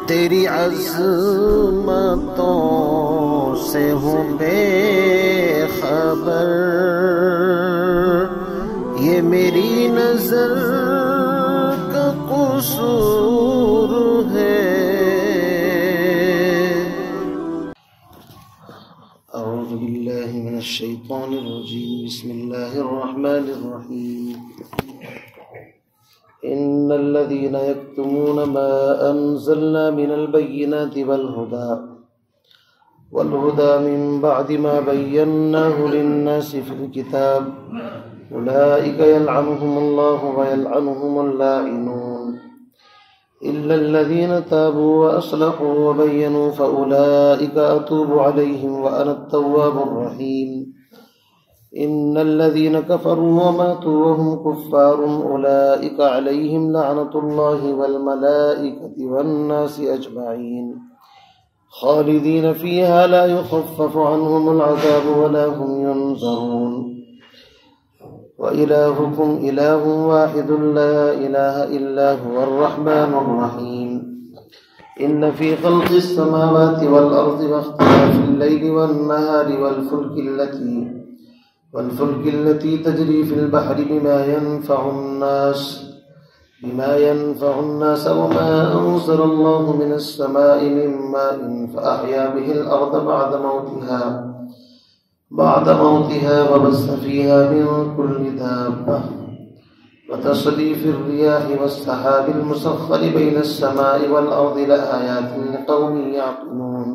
تیری عظمتوں سے ہوں بے خبر، یہ میری نظر کا قصور ہے۔ اعوذ باللہ من الشیطان الرجیم، بسم اللہ الرحمن الرحیم۔ ان الذين يكتمون ما انزلنا من البينات والهدى من بعد ما بيناه للناس في الكتاب اولئك يلعنهم الله ويلعنهم اللاعنون الا الذين تابوا واصلحوا وبينوا فاولئك اتوب عليهم وانا التواب الرحيم۔ ان الذين كفروا وماتوا وهم كفار اولئك عليهم لعنة الله والملائكة والناس اجمعين خالدين فيها لا يخفف عنهم العذاب ولا هم ينظرون۔ وإلهكم إله واحد لا إله إلا هو الرحمن الرحيم۔ إن في خلق السماوات والأرض واختلاف الليل والنهار والفلك التي تجري في البحر بما ينفع الناس وما أنزل الله من السماء من ماء فأحيا به الأرض بعد موتها وبث فيها من كل دابة وتصريف الرياح والسحاب المسخر بين السماء والأرض لآيات لقوم يعقلون۔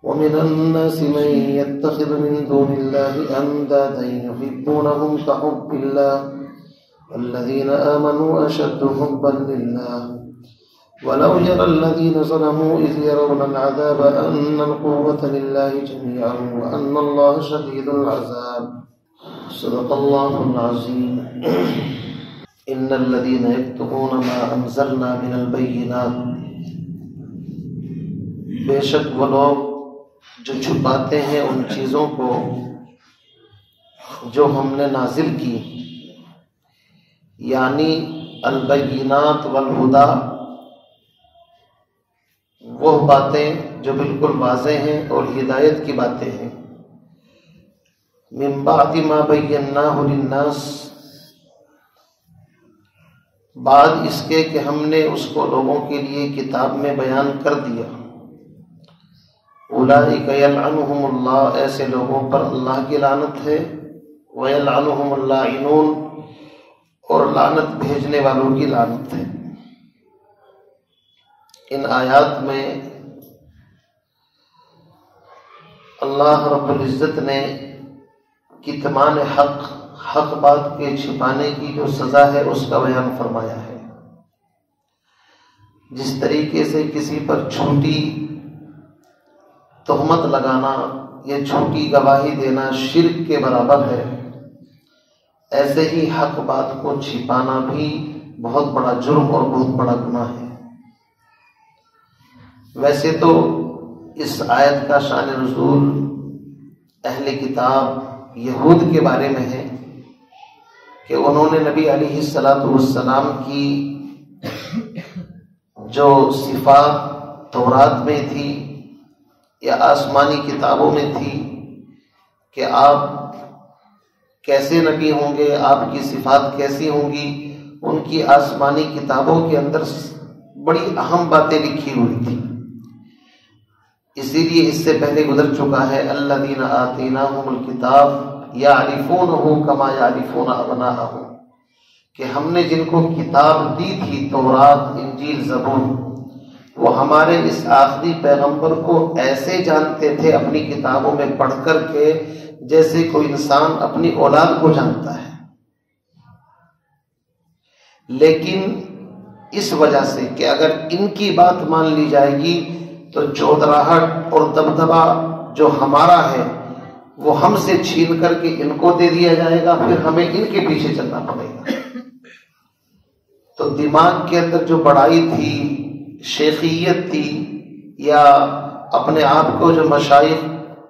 ومن الناس من يتخذ من دون الله أندادا يحبونهم كحب الله والذين آمنوا أشد حبا لله ولو يرى الذين ظلموا إذ يرون العذاب أن القوة لله جميعا وأن الله شديد العذاب۔ صدق الله العظيم۔ إن الذين يكتمون ما أنزلنا من البينات، بے شک وہ لوگ جو چھپاتے ہیں ان چیزوں کو جو ہم نے نازل کی، یعنی البینات والہدی، وہ باتیں جو بالکل واضح ہیں اور ہدایت کی باتیں ہیں، من بعد ما بیناہ للناس، بعد اس کے کہ ہم نے اس کو لوگوں کے لیے کتاب میں بیان کر دیا۔ اولئک یلعنہم اللہ، ایسے لوگوں پر اللہ کی لعنت ہے، ویلعنہم اللاعنون، اور لعنت بھیجنے والوں کی لعنت ہے۔ ان آیات میں اللہ رب العزت نے کتمان حق بات کے چھپانے کی جو سزا ہے اس کا بیان فرمایا ہے۔ جس طریقے سے کسی پر جھوٹی تہمت لگانا یا جھوٹی گواہی دینا شرک کے برابر ہے، ایسے ہی حق بات کو چھپانا بھی بہت بڑا جرم اور بہت بڑا گناہ ہے۔ ویسے تو اس آیت کا شان نزول اہل کتاب یہود کے بارے میں ہے کہ انہوں نے نبی علیہ السلام کی جو صفات تورات میں تھی یا آسمانی کتابوں میں تھی کہ آپ کیسے نبی ہوں گے، آپ کی صفات کیسی ہوں گی، ان کی آسمانی کتابوں کے اندر بڑی اہم باتیں لکھی ہوئی تھی۔ اسی لیے اس سے پہلے گزر چکا ہے الذین آتیناہم الکتاب یعرفونہ کما یعرفون ابناءہم، کہ ہم نے جن کو کتاب دی تھی، تورات، انجیل، زبور، وہ ہمارے اس آخری پیغمبر کو ایسے جانتے تھے اپنی کتابوں میں پڑھ کر کے جیسے کوئی انسان اپنی اولاد کو جانتا ہے۔ لیکن اس وجہ سے کہ اگر ان کی بات مان لی جائے گی تو چودراہٹ اور دبدبا جو ہمارا ہے وہ ہم سے چھین کر کے ان کو دے دیا جائے گا، پھر ہمیں ان کے پیچھے چلنا پڑے گا۔ تو دماغ کے اندر جو بڑائی تھی، شیخیت تھی، یا اپنے آپ کو جو مشائخ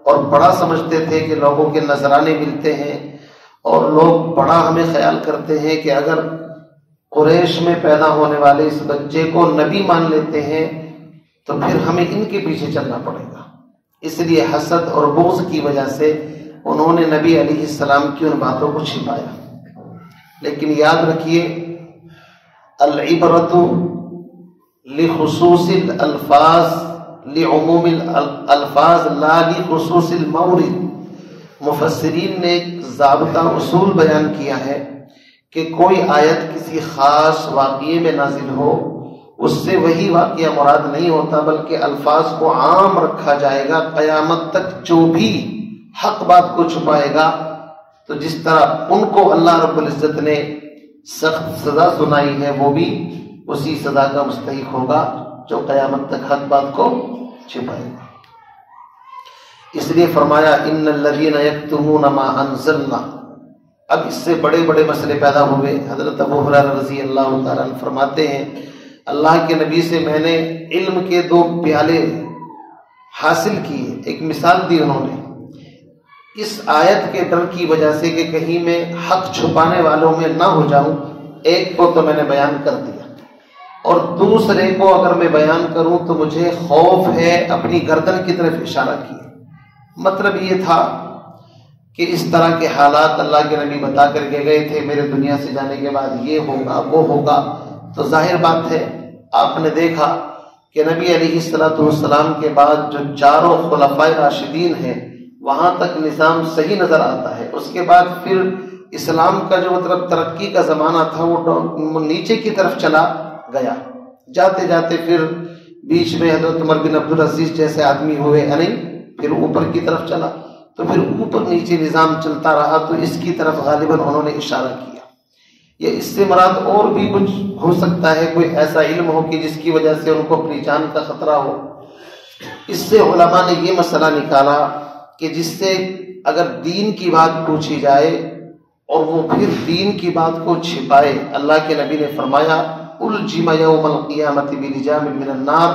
اور بڑا سمجھتے تھے کہ لوگوں کے نذرانے ملتے ہیں اور لوگ بڑا ہمیں خیال کرتے ہیں کہ اگر قریش میں پیدا ہونے والے اس بچے کو نبی مان لیتے ہیں تو پھر ہمیں ان کے پیچھے چلنا پڑے گا۔ اس لیے حسد اور بغض کی وجہ سے انہوں نے نبی علیہ السلام کی ان باتوں کو چھپایا۔ لیکن یاد رکھیے، العبرۃ لخصوص الالفاظ لعموم الالفاظ لا لخصوص المورد۔ مفسرین نے ایک ضابطہ اصول بیان کیا ہے کہ کوئی آیت کسی خاص واقعے میں نازل ہو، اس سے وہی واقعہ مراد نہیں ہوتا، بلکہ الفاظ کو عام رکھا جائے گا۔ قیامت تک جو بھی حق بات کو چھپائے گا، تو جس طرح ان کو اللہ رب العزت نے سخت سزا سنائی ہے، وہ بھی اسی سزا کا مستحق ہوگا جو قیامت تک حق بات کو چھپائے گا۔ اس لیے فرمایا ان الذین یکتمون ما انزلنا۔ اب اس سے بڑے بڑے مسئلے پیدا ہوئے۔ حضرت ابو ہریرہ رضی اللہ تعالیٰ عنہ فرماتے ہیں، اللہ کے نبی سے میں نے علم کے 2 پیالے حاصل کیے۔ ایک مثال دی انہوں نے، اس آیت کے ڈر کی وجہ سے کہ کہیں میں حق چھپانے والوں میں نہ ہو جاؤں، ایک کو تو میں نے بیان کر دیا، اور دوسرے کو اگر میں بیان کروں تو مجھے خوف ہے، اپنی گردن کی طرف اشارہ کیا۔ مطلب یہ تھا کہ اس طرح کے حالات اللہ کے نبی بتا کر کے گئے تھے، میرے دنیا سے جانے کے بعد یہ ہوگا وہ ہوگا۔ تو ظاہر بات ہے، آپ نے دیکھا کہ نبی علیہ السلام کے بعد جو 4 خلفائے راشدین ہیں، وہاں تک نظام صحیح نظر آتا ہے۔ اس کے بعد پھر اسلام کا جو مطلب ترقی کا زمانہ تھا وہ نیچے کی طرف چلا گیا، جاتے جاتے پھر بیچ میں حضرت عمر بن عبدالعزیز جیسے آدمی ہوئے، یعنی پھر اوپر کی طرف چلا، تو پھر اوپر نیچے نظام چلتا رہا، تو اس کی طرف غالباً انہوں نے اشارہ کیا۔ یا اس سے مراد اور بھی کچھ ہو سکتا ہے، کوئی ایسا علم ہو کہ جس کی وجہ سے ان کو اپنی جان کا خطرہ ہو۔ اس سے علماء نے یہ مسئلہ نکالا کہ جس سے اگر دین کی بات پوچھی جائے اور وہ پھر دین کی بات کو چھپائے، اللہ کے نبی نے فرمایا الجم یوم القیامت بلجام من النار،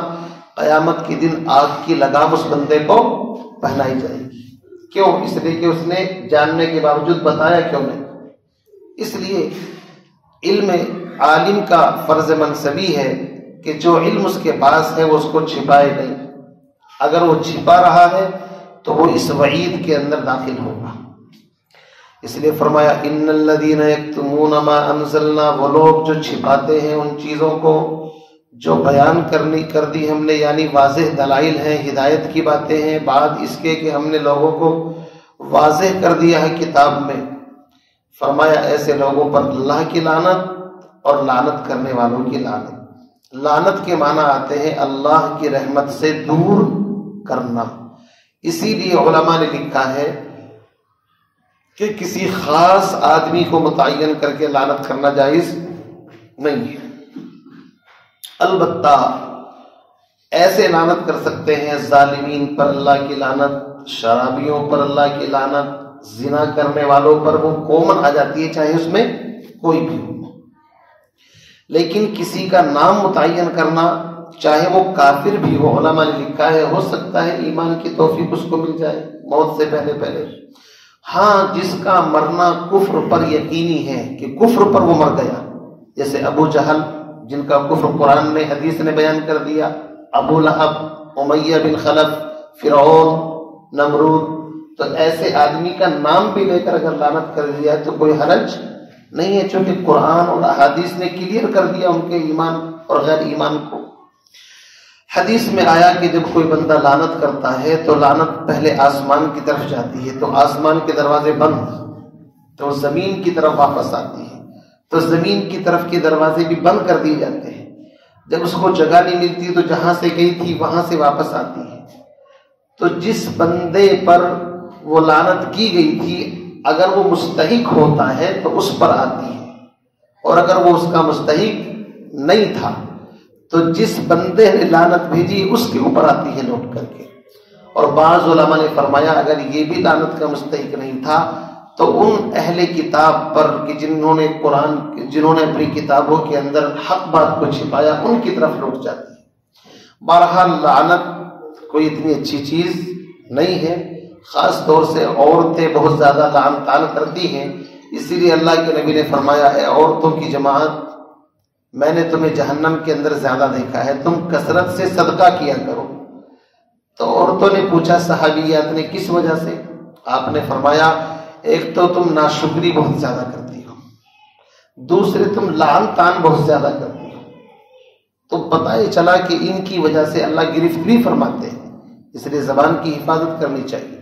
قیامت کے دن آگ کی لگام اس بندے کو پہنائی جائے گی۔ کیوں؟ اس لیے کہ اس نے جاننے کے باوجود بتایا کیوں نہیں۔ اس لیے علم عالم کا فرض منصبی ہے کہ جو علم اس کے پاس ہے وہ اس کو چھپائے نہیں۔ اگر وہ چھپا رہا ہے تو وہ اس وعید کے اندر داخل ہوگا۔ اس لیے فرمایا ان الذین یکتمون ما انزلنا، وہ لوگ جو چھپاتے ہیں ان چیزوں کو جو بیان کر دی ہم نے، یعنی واضح دلائل ہیں، ہدایت کی باتیں ہیں، بعد اس کے کہ ہم نے لوگوں کو واضح کر دیا ہے کتاب میں۔ فرمایا ایسے لوگوں پر اللہ کی لعنت اور لعنت کرنے والوں کی لعنت۔ لعنت کے معنی آتے ہیں اللہ کی رحمت سے دور کرنا۔ اسی لیے علماء نے لکھا ہے کہ کسی خاص آدمی کو متعین کر کے لعنت کرنا جائز نہیں ہے۔ البتہ ایسے لعنت کر سکتے ہیں ظالمین پر اللہ کی لعنت، شرابیوں پر اللہ کی لعنت، زنا کرنے والوں پر وہ کومن آ جاتی ہے، چاہے اس میں کوئی بھی ہو۔ لیکن کسی کا نام متعین کرنا، چاہے وہ کافر بھی ہو، علماء نے لکھا ہے ہو سکتا ہے ایمان کی توفیق اس کو مل جائے موت سے پہلے۔ ہاں، جس کا مرنا کفر پر یقینی ہے کہ کفر پر وہ مر گیا، جیسے ابو جہل جن کا کفر قرآن نے حدیث نے بیان کر دیا، ابو لہب، امیہ بن خلف، فرعون، نمرود، تو ایسے آدمی کا نام بھی لے کر اگر لعنت کر دیا تو کوئی حرج نہیں ہے، چونکہ قرآن اور احادیث نے کلیئر کر دیا ان کے ایمان اور غیر ایمان کو۔ حدیث میں آیا کہ جب کوئی بندہ لعنت کرتا ہے تو لعنت پہلے آسمان کی طرف جاتی ہے، تو آسمان کے دروازے بند، تو زمین کی طرف واپس آتی ہے، تو زمین کی طرف کے دروازے بھی بند کر دیے جاتے ہیں۔ جب اس کو جگہ نہیں ملتی تو جہاں سے گئی تھی وہاں سے واپس آتی ہے۔ تو جس بندے پر وہ لعنت کی گئی تھی اگر وہ مستحق ہوتا ہے تو اس پر آتی ہے، اور اگر وہ اس کا مستحق نہیں تھا تو جس بندے نے لعنت بھیجی اس کے اوپر آتی ہے لوٹ کر کے۔ اور بعض علماء نے فرمایا اگر یہ بھی لعنت کا مستحق نہیں تھا تو ان اہل کتاب پر کہ جنہوں نے اپنی کتابوں کے اندر حق بات کو چھپایا ان کی طرف لوٹ جاتی ہے۔ بہرحال لعنت کوئی اتنی اچھی چیز نہیں ہے، خاص طور سے عورتیں بہت زیادہ لعن طعن کرتی ہیں، اسی لیے اللہ کے نبی نے فرمایا اے عورتوں کی جماعت میں نے تمہیں جہنم کے اندر زیادہ دیکھا ہے، تم کثرت سے صدقہ کیا کرو۔ تو عورتوں نے پوچھا صحابیات نے کس وجہ سے؟ آپ نے فرمایا ایک تو تم ناشکری بہت زیادہ کرتی ہو، دوسرے تم لعن طعن بہت زیادہ کرتی ہو۔ تو پتہ ہی چلا کہ ان کی وجہ سے اللہ گرفت بھی فرماتے ہیں، اس لیے زبان کی حفاظت کرنی چاہیے۔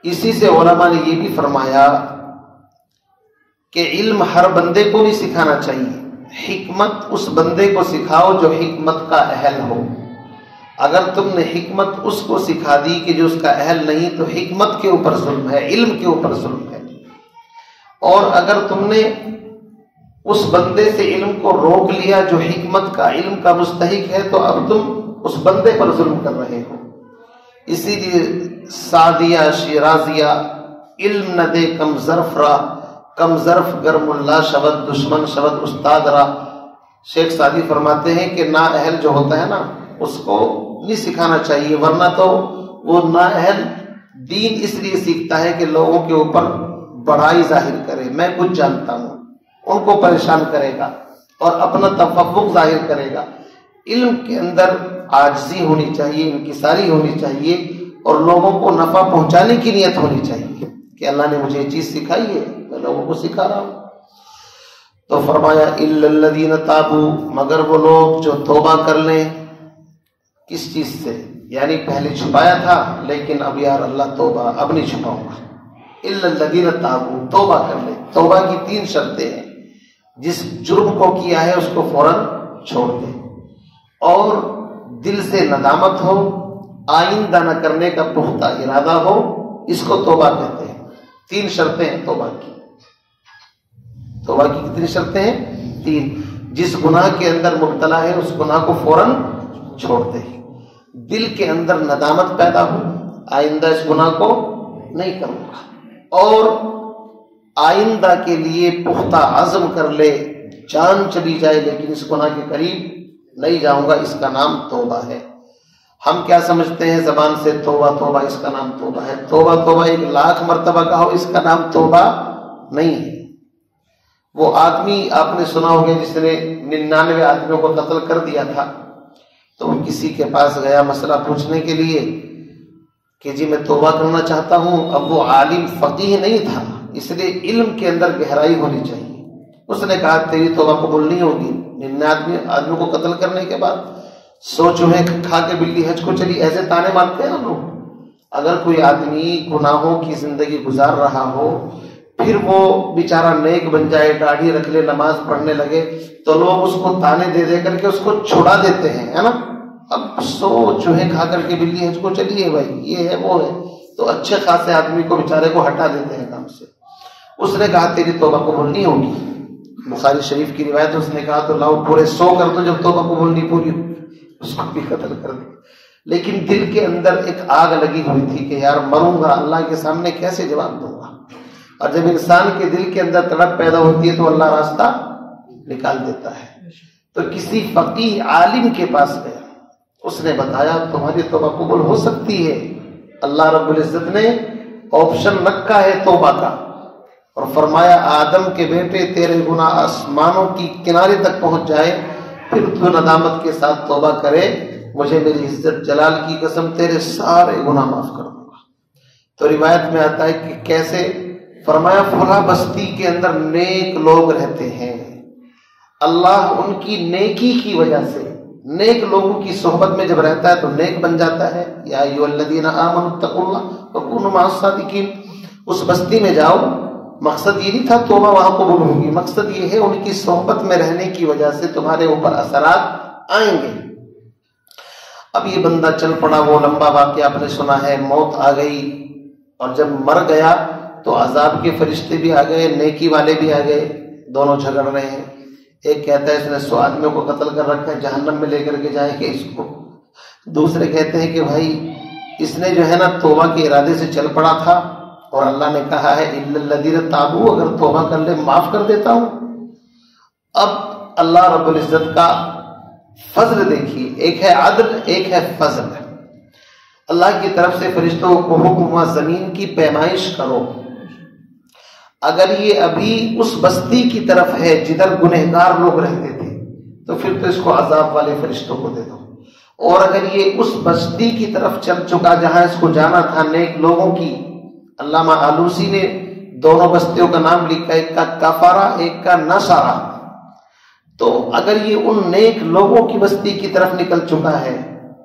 اسی سے علماء نے یہ بھی فرمایا کہ علم ہر بندے کو نہیں سکھانا چاہیے، حکمت اس بندے کو سکھاؤ جو حکمت کا اہل ہو۔ اگر تم نے حکمت اس کو سکھا دی کہ جو اس کا اہل نہیں، تو حکمت کے اوپر ظلم ہے، علم کے اوپر ظلم ہے۔ اور اگر تم نے اس بندے سے علم کو روک لیا جو حکمت کا علم کا مستحق ہے، تو اب تم اس بندے پر ظلم کر رہے ہو۔ اسی لیے سعدیہ شیرازیہ علم نہ دے کم ظرف را، کم ظرف گرم اللہ شود دشمن شود استاد را۔ شیخ سعدی فرماتے ہیں کہ نا اہل جو ہوتا ہے نا، اس کو نہیں سکھانا چاہیے، ورنہ تو وہ نا اہل دین اس لیے سیکھتا ہے کہ لوگوں کے اوپر بڑائی ظاہر کرے، میں کچھ جانتا ہوں، ان کو پریشان کرے گا اور اپنا تفوق ظاہر کرے گا۔ علم کے اندر عاجزی ہونی چاہیے، انکساری ہونی چاہیے، اور لوگوں کو نفع پہنچانے کی نیت ہونی چاہیے کہ اللہ نے مجھے یہ چیز سکھائی ہے، میں لوگوں کو سکھا رہا ہوں۔ تو فرمایا الا الذین تابوا، مگر وہ لوگ جو توبہ کر لیں۔ کس چیز سے؟ یعنی پہلے چھپایا تھا لیکن اب یار اللہ توبہ اب نہیں چھپاؤں گا۔ الا الذین تابوا، توبہ کر لیں۔ توبہ کی 3 شرطیں ہیں، جس جرم کو کیا ہے اس کو فوراً چھوڑ دیں، اور دل سے ندامت ہو، آئندہ نہ کرنے کا پختہ ارادہ ہو، اس کو توبہ کہتے ہیں۔ 3 شرطیں ہیں توبہ کی۔ توبہ کی کتنی شرطیں ہیں؟ 3۔ جس گناہ کے اندر مبتلا ہے اس گناہ کو فوراً چھوڑ دے، دل کے اندر ندامت پیدا ہو، آئندہ اس گناہ کو نہیں کروں گا، اور آئندہ کے لیے پختہ عزم کر لے، جان چلی جائے لیکن اس گناہ کے قریب نہیں جاؤں گا، اس کا نام توبہ ہے۔ ہم کیا سمجھتے ہیں زبان سے توبہ توبہ، اس کا نام توبہ ہے۔ توبہ توبہ 1,00,000 مرتبہ کہو، اس کا نام توبہ نہیں ہے۔ وہ آدمی آپ نے سنا ہوگا جس نے 99 آدمیوں کو قتل کر دیا تھا، تو وہ کسی کے پاس گیا مسئلہ پوچھنے کے لیے کہ جی میں توبہ کرنا چاہتا ہوں۔ اب وہ عالم فقیہ نہیں تھا، اس لیے علم کے اندر گہرائی ہونی چاہیے۔ اس نے کہا تیری توبہ قبول نہیں ہوگی 99 آدمیوں کو قتل کرنے کے بعد۔ 100 چوہے کھا کے بلی حج کو چلی، ایسے تانے مارتے ہیں ہم لوگ۔ اگر کوئی آدمی گناہوں کی زندگی گزار رہا ہو، پھر وہ بیچارہ نیک بن جائے، داڑھی رکھ لے، نماز پڑھنے لگے، تو لوگ اس کو تانے دے دے کر کے اس کو چھڑا دیتے ہیں، ہے نا۔ اب 100 چوہے کھا کر کے بلی حج کو چلی ہے بھائی، یہ ہے وہ ہے، تو اچھے خاصے آدمی کو بیچارے کو ہٹا دیتے ہیں کام سے۔ اس نے کہا تیری توبہ قبول نہیں ہوگی، بخاری شریف کی روایت۔ اس نے کہا تو لاؤ پورے 100 کر دو، جب توبہ قبول نہیں پوری ہوئی اس کو بھی قتل کر دیا۔ لیکن دل کے اندر ایک آگ لگی ہوئی تھی کہ یار مروں گا، اللہ کے سامنے کیسے جواب دوں گا۔ اور جب انسان کے دل کے اندر تڑپ پیدا ہوتی ہے تو اللہ راستہ نکال دیتا ہے۔ تو کسی فقیہ عالم کے پاس گیا، اس نے بتایا تمہاری توبہ قبول ہو سکتی ہے، اللہ رب العزت نے آپشن رکھا ہے توبہ کا، اور فرمایا آدم کے بیٹے تیرے گناہ آسمانوں کی کنارے تک پہنچ جائے، پھر تو ندامت کے ساتھ توبہ کرے، مجھے میری عزت جلال کی قسم تیرے سارے گناہ معاف کر دوں گا۔ تو روایت میں آتا ہے کہ کیسے؟ فرمایا فلاں بستی کے اندر نیک لوگ رہتے ہیں، اللہ ان کی نیکی کی وجہ سے، نیک لوگوں کی صحبت میں جب رہتا ہے تو نیک بن جاتا ہے۔ یا ایھا الذین آمنوا اتقوا اللہ وکونوا مع الصادقین۔ اس بستی میں جاؤ، مقصد یہ نہیں تھا توبہ وہاں قبول ہوگی، مقصد یہ ہے ان کی صحبت میں رہنے کی وجہ سے تمہارے اوپر اثرات آئیں گے۔ اب یہ بندہ چل پڑا، وہ لمبا واقعہ آپ نے سنا ہے، موت آ گئی، اور جب مر گیا تو عذاب کے فرشتے بھی آ گئے، نیکی والے بھی آ گئے، دونوں جھگڑ رہے ہیں۔ ایک کہتا ہے اس نے 100 آدمیوں کو قتل کر رکھا ہے، جہنم میں لے کر کے جائیں گے اس کو۔ دوسرے کہتے ہیں کہ بھائی اس نے جو ہے نا توبہ کے ارادے سے چل پڑا تھا، اور اللہ نے کہا ہے الا الذین تابوا، اگر توبہ کر لے معاف کر دیتا ہوں۔ اب اللہ رب العزت کا فضل دیکھیے، ایک ہے عدل، ایک ہے فضل۔ اللہ کی طرف سے فرشتوں کو حکم ہوا زمین کی پیمائش کرو۔ اگر یہ ابھی اس بستی کی طرف ہے جدھر گنہگار لوگ رہتے تھے تو پھر تو اس کو عذاب والے فرشتوں کو دے دو، اور اگر یہ اس بستی کی طرف چل چکا جہاں اس کو جانا تھا نیک لوگوں کی، علامہ آلوسی نے دونوں بستیوں کا نام لکھا، ایک کا کفارہ ایک کا نصارہ، تو اگر یہ ان نیک لوگوں کی بستی کی طرف نکل چکا ہے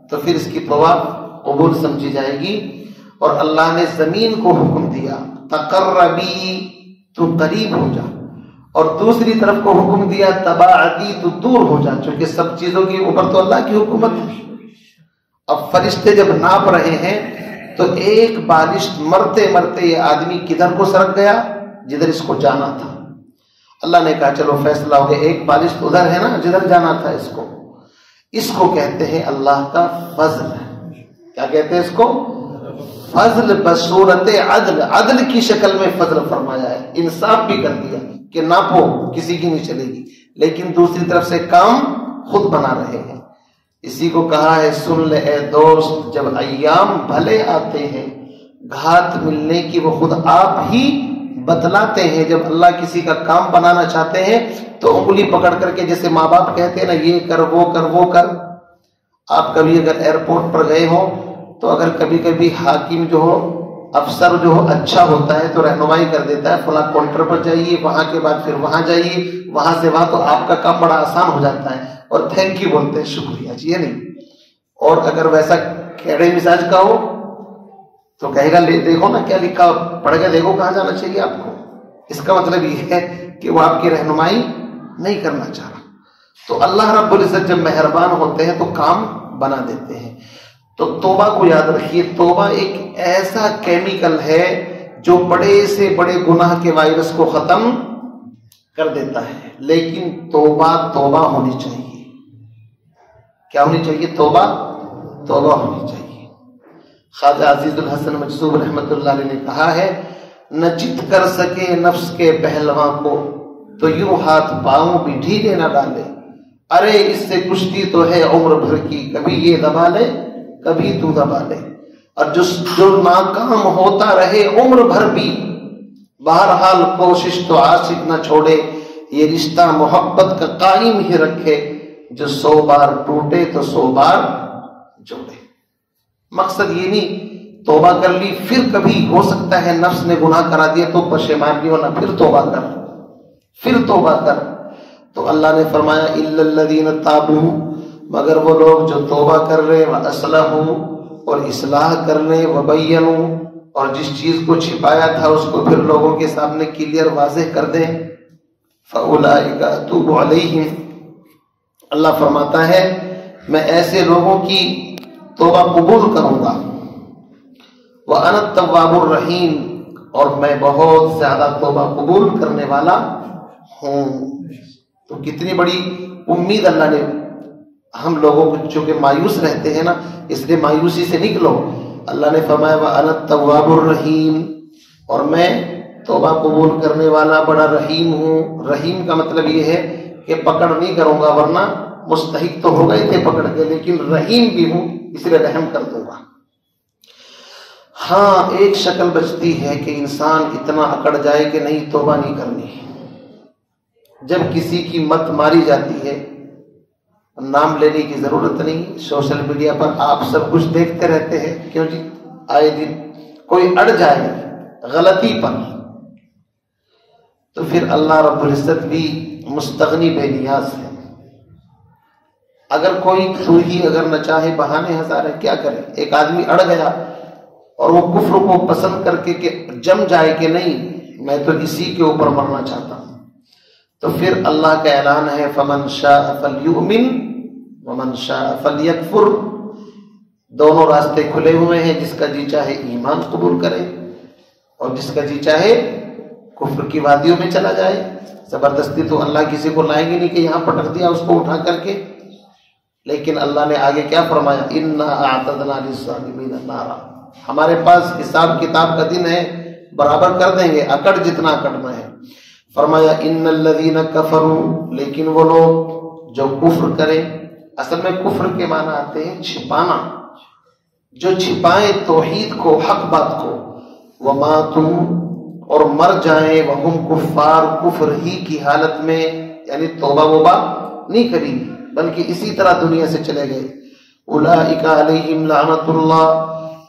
تو پھر اس کی توبہ قبول سمجھی جائے گی۔ اور اللہ نے زمین کو حکم دیا تقربی، تو قریب ہو جا، اور دوسری طرف کو حکم دیا تباعدی، تو دور ہو جا، چونکہ سب چیزوں کے اوپر تو اللہ کی حکومت ہے۔ اب فرشتے جب ناپ رہے ہیں تو ایک بالشت مرتے مرتے یہ آدمی کدھر کو سرک گیا؟ جدھر اس کو جانا تھا۔ اللہ نے کہا چلو فیصلہ ہو گیا، ایک بالشت ادھر ہے نا جدھر جانا تھا اس کو کہتے ہیں اللہ کا فضل۔ کیا کہتے ہیں اس کو؟ فضل بصورت عدل، عدل کی شکل میں فضل فرمایا ہے، انصاف بھی کر دیا کہ ناپو کسی کی نہیں چلے گی، لیکن دوسری طرف سے کام خود بنا رہے ہیں۔ اسی کو کہا ہے سن لے اے دوست، جب ایام بھلے آتے ہیں گھات ملنے کی وہ خود آپ ہی بتلاتے ہیں۔ جب اللہ کسی کا کام بنانا چاہتے ہیں تو انگلی پکڑ کر کے، جیسے ماں باپ کہتے ہیں نا یہ کر وہ کر وہ کر۔ آپ کبھی اگر ایئرپورٹ پر گئے ہو تو اگر کبھی کبھی حاکم جو ہو، افسر جو ہو اچھا ہوتا ہے تو رہنمائی کر دیتا ہے، فلاں کاؤنٹر پر جائیے، وہاں کے بعد پھر وہاں جائیے، وہاں سے وہاں، تو آپ کا کام بڑا آسان ہو جاتا ہے اور تھینک یو بولتے ہیں، شکریہ جی، ہے نہیں؟ اور اگر ویسا کیڑے مزاج کا ہو تو کہے گا دیکھو نا کیا لکھا، پڑھ کے دیکھو کہاں جانا چاہیے آپ کو۔ اس کا مطلب یہ ہے کہ وہ آپ کی رہنمائی نہیں کرنا چاہ رہا۔ تو اللہ رب العزت جب مہربان ہوتے ہیں تو کام بنا دیتے ہیں۔ تو توبہ کو یاد رکھیے، توبہ ایک ایسا کیمیکل ہے جو بڑے سے بڑے گناہ کے وائرس کو ختم کر دیتا ہے، لیکن توبہ ہونی چاہیے۔ کیا ہونی چاہیے؟ توبہ ہونی چاہیے۔ خواجہ عزیز الحسن مجذوب رحمۃ اللہ علیہ نے کہا ہے، نہ جت کر سکے نفس کے پہلواں کو تو یوں ہاتھ پاؤں بھی ڈھیلے نہ ڈالے، ارے اس سے کشتی تو ہے عمر بھر کی، کبھی یہ دبا لے کبھی تو دبا لے۔ اور جو ناکام ہوتا رہے عمر بھر بھی، بہرحال کوشش تو عاشق نہ چھوڑے، یہ رشتہ محبت کا قائم ہی رکھے، جو 100 بار ٹوٹے تو 100 بار جوڑے۔ مقصد یہ نہیں توبہ کر لی پھر کبھی ہو سکتا ہے نفس نے گناہ کرا دیا تو پشیمان نہیں ہونا، پھر توبہ کر۔ تو اللہ نے فرمایا الا الذین تابوا، مگر وہ لوگ جو توبہ کر رہے، واصلحوا، اور اصلاح کر رہے، وبینوا، اور جس چیز کو چھپایا تھا اس کو پھر لوگوں کے سامنے کلیئر واضح کر دیں، فاولئک اتوب علیہم، اللہ فرماتا ہے میں ایسے لوگوں کی توبہ قبول کروں گا، وَأَنَا التَّوَّابُ الرَّحِيمُ، اور میں بہت زیادہ توبہ قبول کرنے والا ہوں۔ تو کتنی بڑی امید اللہ نے ہم لوگوں کو، چونکہ مایوس رہتے ہیں نا اس لیے مایوسی سے نکلو۔ اللہ نے فرمایا وَأَنَا التَّوَّابُ الرَّحِيمُ، اور میں توبہ قبول کرنے والا بڑا رحیم ہوں۔ رحیم کا مطلب یہ ہے کہ پکڑ نہیں کروں گا، ورنہ مستحق تو ہو گئے تھے پکڑ کے، لیکن رحیم بھی ہوں اس لیے رحم کر دوں گا۔ ہاں ایک شکل بچتی ہے کہ انسان اتنا اکڑ جائے کہ نہیں توبہ نہیں کرنی۔ جب کسی کی مت ماری جاتی ہے، نام لینے کی ضرورت نہیں، سوشل میڈیا پر آپ سب کچھ دیکھتے رہتے ہیں، کیوں جی؟ آئے دن کوئی اڑ جائے غلطی پر تو پھر اللہ رب العزت بھی مستغنی بے نیاز ہے۔ اگر کوئی ہی اگر نہ چاہے، بہانے ہزار ہے، کیا کرے؟ ایک آدمی اڑ گیا اور وہ کفر کو پسند کر کے کہ جم جائے کہ نہیں میں تو اسی کے اوپر مرنا چاہتا ہوں، تو پھر اللہ کا اعلان ہے فمن شاء فلیؤمن ومن شاء فلیکفر، دونوں راستے کھلے ہوئے ہیں، جس کا جی چاہے ایمان قبول کرے اور جس کا جی چاہے کفر کی وادیوں میں چلا جائے۔ زبردستی تو اللہ کسی کو لائیں گے نہیں کہ یہاں پٹک دیا اس کو اٹھا کر کے، لیکن اللہ نے آگے کیا فرمایا؟ انا اعتدنا للظالمین نارا، ہمارے پاس حساب کتاب کا دن ہے، برابر کر دیں گے، اکڑ جتنا اکڑنا ہے۔ فرمایا ان الذین کفروا، لیکن وہ لوگ جو کفر کریں، اصل میں کفر کے معنی آتے ہیں چھپانا، جو چھپائیں توحید کو، حق بات کو، وماتوا، اور مر جائیں وہم کفار، کفر ہی کی حالت میں، یعنی توبہ وبا نہیں کری بلکہ اسی طرح دنیا سے چلے گئے. اولئک علیہم لعنت اللہ،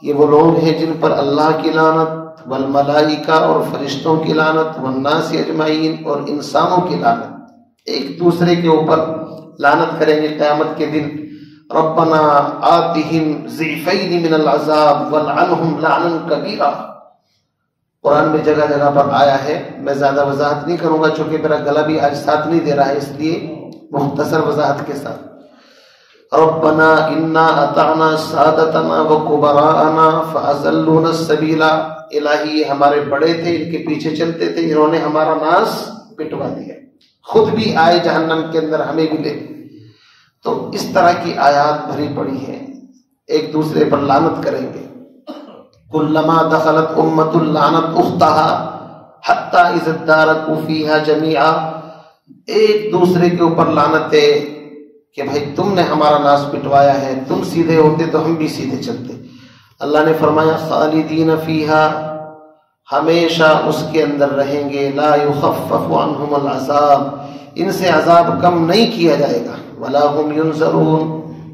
یہ وہ لوگ ہیں جن پر اللہ کی لعنت، والملائکہ اور فرشتوں کی لعنت، والناس اجمعین اور انسانوں کی لعنت، ایک دوسرے کے اوپر لعنت کریں گے قیامت کے دن. ربنا آتہم ضعفین من العذاب والعنہم لعنا کبیرا. قرآن میں جگہ جگہ پر آیا ہے، میں زیادہ وضاحت نہیں کروں گا چونکہ میرا گلا بھی آج ساتھ نہیں دے رہا ہے، اس لیے مختصر وضاحت کے ساتھ. ربنا انا اطعنا سادتنا وکبراءنا فاضلونا السبیل. الہی یہ ہمارے بڑے تھے، ان کے پیچھے چلتے تھے، انہوں نے ہمارا ناس پٹوا دیا، خود بھی آئے جہنم کے اندر، ہمیں بھی لے. تو اس طرح کی آیات بھری پڑی ہے، ایک دوسرے پر لعنت کریں گے. کلما دخلت امۃ لعنت اختها حتی اذا ادارکوا فیہا جمیعا. ایک دوسرے کے اوپر لعنت ہے کہ بھائی تم نے ہمارا ناس پٹوایا ہے، تم سیدھے ہوتے تو ہم بھی سیدھے چلتے. اللہ نے فرمایا خالدین فیہا، ہمیشہ اس کے اندر رہیں گے. لا یخفف عنہم العذاب، ان سے عذاب کم نہیں کیا جائے گا. ولا هم ينظرون،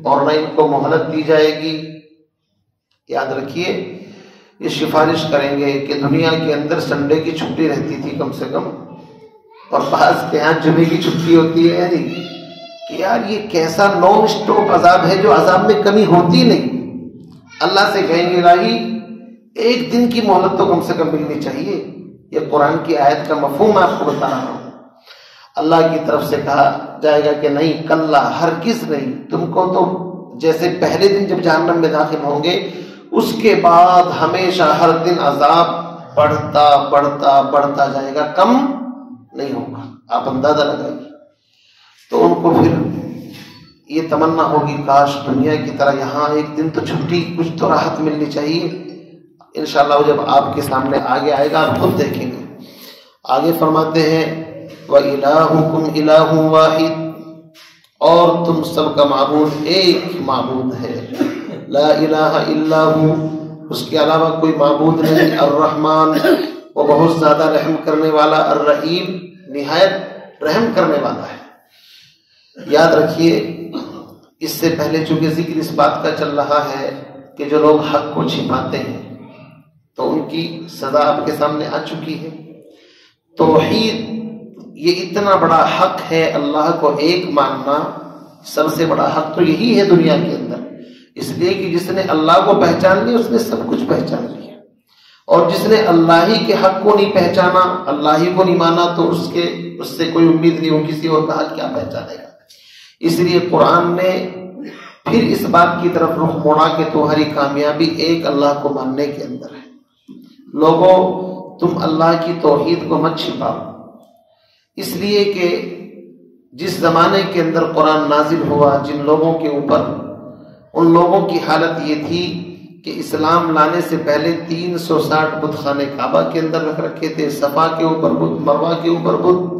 اور نہ ان کو مہلت دی جائے گی. یاد رکھیے یہ سفارش کریں گے کہ دنیا کے اندر سنڈے کی چھٹی رہتی تھی کم سے کم، اور بعض کے یہاں جمعے کی چھٹی ہوتی ہے نہیں، کہ یار یہ کیسا نان اسٹاپ عذاب ہے جو عذاب میں کمی ہوتی نہیں. اللہ سے کہیں گے الہی ایک دن کی مہلت تو کم سے کم ملنی چاہیے. یہ قرآن کی آیت کا مفہوم میں آپ کو بتا رہا ہوں. اللہ کی طرف سے کہا جائے گا کہ نہیں، کلا، ہرگز نہیں، تم کو تو جیسے پہلے دن جب جہنم میں داخل ہوں گے اس کے بعد ہمیشہ ہر دن عذاب بڑھتا بڑھتا بڑھتا جائے گا، کم نہیں ہوگا. آپ اندازہ لگائیے. تو ان کو پھر یہ تمنا ہوگی کاش دنیا کی طرح یہاں ایک دن تو چھٹی، کچھ تو راحت ملنی چاہیے. انشاءاللہ جب آپ کے سامنے آگے آئے گا آپ خود دیکھیں گے. آگے فرماتے ہیں وَإِلَٰهُكُمْ إِلَٰهٌ وَاحِدٌ، اور تم سب کا معبود ایک معبود ہے. لا الہ الا ہو، اس کے علاوہ کوئی معبود نہیں. الرحمن، وہ بہت زیادہ رحم کرنے والا. الرحیم، نہایت رحم کرنے والا ہے. یاد رکھیے اس سے پہلے چونکہ ذکر اس بات کا چل رہا ہے کہ جو لوگ حق کو چھپاتے ہیں تو ان کی سزا آپ کے سامنے آ چکی ہے. توحید یہ اتنا بڑا حق ہے، اللہ کو ایک ماننا سب سے بڑا حق تو یہی ہے دنیا کے اندر. اس لیے کہ جس نے اللہ کو پہچان لیا اس نے سب کچھ پہچان لیا، اور جس نے اللہ ہی کے حق کو نہیں پہچانا، اللہ ہی کو نہیں مانا، تو اس سے کوئی امید نہیں ہو کسی اور کا حق کیا پہچانے گا. اس لیے قرآن نے پھر اس بات کی طرف رخ موڑا کہ تمہاری کامیابی ایک اللہ کو ماننے کے اندر ہے. لوگوں تم اللہ کی توحید کو مت چھپاؤ، اس لیے کہ جس زمانے کے اندر قرآن نازل ہوا جن لوگوں کے اوپر، ان لوگوں کی حالت یہ تھی کہ اسلام لانے سے پہلے 360 بت خانے کعبہ کے اندر رکھ رکھے تھے. صفا کے اوپر بت، مروہ کے اوپر بت.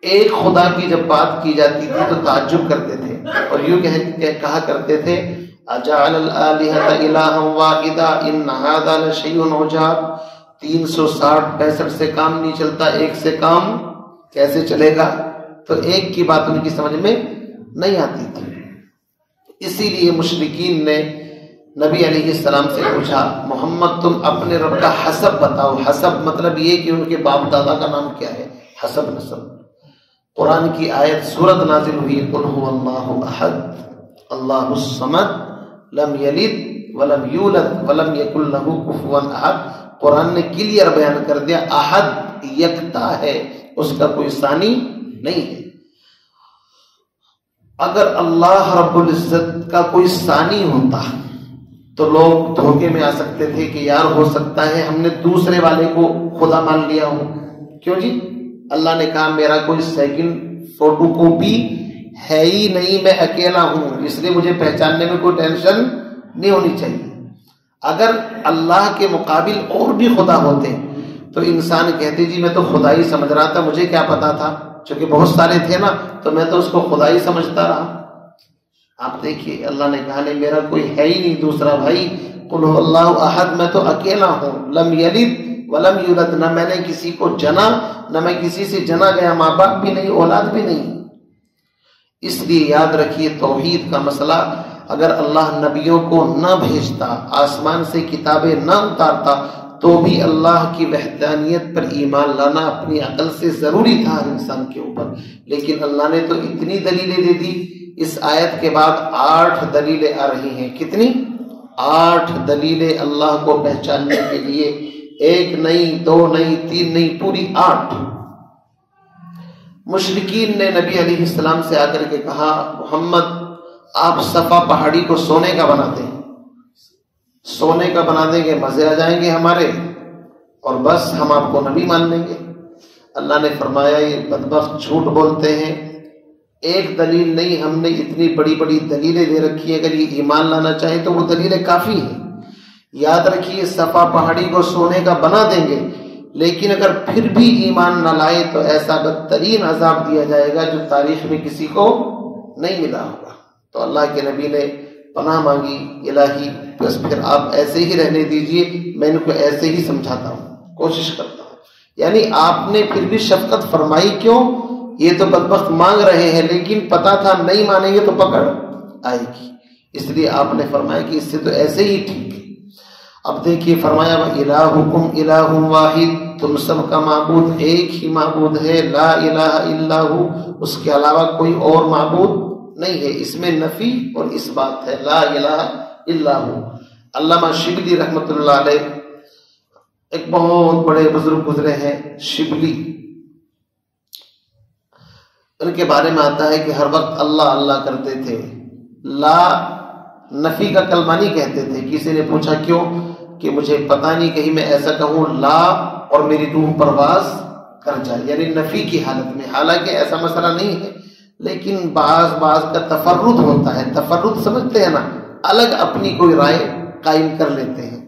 ایک خدا کی جب بات کی جاتی تھی تو تعجب کرتے تھے اور یوں کہا کرتے تھے اجعل الآلہۃ الہا واحدا ان ھذا لشیء عجاب. 360 سے کام نہیں چلتا، ایک سے کام کیسے چلے گا؟ تو ایک کی بات ان کی سمجھ میں نہیں آتی تھی. اسی لیے مشرکین نے نبی علیہ السلام سے پوچھا محمد تم اپنے رب کا حسب بتاؤ. حسب مطلب یہ کہ ان کے باپ دادا کا نام کیا ہے، حسب نسب. قرآن کی آیت سورت نازل ہوئی قل هو اللہ احد اللہ الصمد لم یلد ولم یولد ولم یکن لہ کفوا احد. قرآن نے کلیئر بیان کر دیا احد یکتا ہے، اس کا کوئی ثانی نہیں ہے. اگر اللہ رب العزت کا کوئی ثانی ہوتا تو لوگ دھوکے میں آ سکتے تھے کہ یار ہو سکتا ہے ہم نے دوسرے والے کو خدا مان لیا ہو. کیوں جی؟ اللہ نے کہا میرا کوئی سیکنڈ فوٹو کاپی ہے ہی نہیں، میں اکیلا ہوں، اس لیے مجھے پہچاننے میں کوئی ٹینشن نہیں ہونی چاہیے. اگر اللہ کے مقابل اور بھی خدا ہوتے تو انسان کہتے جی میں تو خدا ہی سمجھ رہا تھا، مجھے کیا پتا تھا، چونکہ بہت سارے تھے نا تو میں تو اس کو خدا ہی سمجھتا رہا. آپ دیکھیے اللہ نے کہا نہیں میرا کوئی ہے ہی نہیں دوسرا بھائی. قل هو اللہ احد، میں تو اکیلا ہوں. لم یلد ولم یولد، نہ میں نے کسی کو جنا، نہ میں کسی سے جنا گیا، ماں باپ بھی نہیں، اولاد بھی نہیں۔ اس لیے یاد رکھیے توحید کا مسئلہ، اگر اللہ نبیوں کو نہ بھیجتا، آسمان سے کتابیں نہ اتارتا، تو بھی اللہ کی وحدانیت پر ایمان لانا اپنی عقل سے ضروری تھا ہر انسان کے اوپر۔ لیکن اللہ نے تو اتنی دلیلیں دے دی، اس آیت کے بعد 8 دلیلیں آ رہی ہیں۔ کتنی؟ 8 دلیلیں اللہ کو پہچاننے کے لیے، 1 نہیں، 2 نہیں، 3 نہیں، پوری 8۔ مشرکین نے نبی علیہ السلام سے آ کر کے کہا، محمد آپ صفا پہاڑی کو سونے کا بنا دیں، سونے کا بنا دیں گے، مزے آ جائیں گے ہمارے، اور بس ہم آپ کو نبی مان لیں گے۔ اللہ نے فرمایا یہ بدبخت جھوٹ بولتے ہیں، ایک دلیل نہیں، ہم نے اتنی بڑی بڑی دلیلیں دے رکھی ہیں، اگر یہ ایمان لانا چاہیں تو وہ دلیلیں کافی ہیں۔ یاد رکھیے صفا پہاڑی کو سونے کا بنا دیں گے، لیکن اگر پھر بھی ایمان نہ لائے تو ایسا بدترین عذاب دیا جائے گا جو تاریخ میں کسی کو نہیں ملا ہوگا۔ تو اللہ کے نبی نے پناہ مانگی، الہی بس پھر آپ ایسے ہی رہنے دیجئے، میں ان کو ایسے ہی سمجھاتا ہوں، کوشش کرتا ہوں۔ یعنی آپ نے پھر بھی شفقت فرمائی، کیوں؟ یہ تو بدبخت مانگ رہے ہیں، لیکن پتا تھا نہیں مانیں گے تو پکڑ آئے گی، اس لیے آپ نے فرمایا کہ اس سے تو ایسے ہی ٹھیک ہے۔ اب دیکھیے فرمایا وَإِلَٰهُكُمْ إِلَٰهٌ وَاحِدٌ، تم سب کا معبود ایک ہی معبود ہے، لا الہ الا ہو، اس کے علاوہ کوئی اور معبود نہیں ہے۔ اس میں نفی اور اس بات ہے، لا الہ الا ہو۔ علامہ شبلی رحمۃ اللہ علیہ ایک بہت بڑے بزرگ گزرے ہیں، شبلی، ان کے بارے میں آتا ہے کہ ہر وقت اللہ اللہ کرتے تھے، لا نفی کا کلمہ نہیں کہتے تھے۔ کسی نے پوچھا کیوں؟ کہ مجھے پتہ نہیں، کہیں میں ایسا کہوں لا اور میری روح پرواز کر جائے، یعنی نفی کی حالت میں۔ حالانکہ ایسا مسئلہ نہیں ہے، لیکن بعض کا تفرد ہوتا ہے، تفرد سمجھتے ہیں نا، الگ اپنی کوئی رائے قائم کر لیتے ہیں۔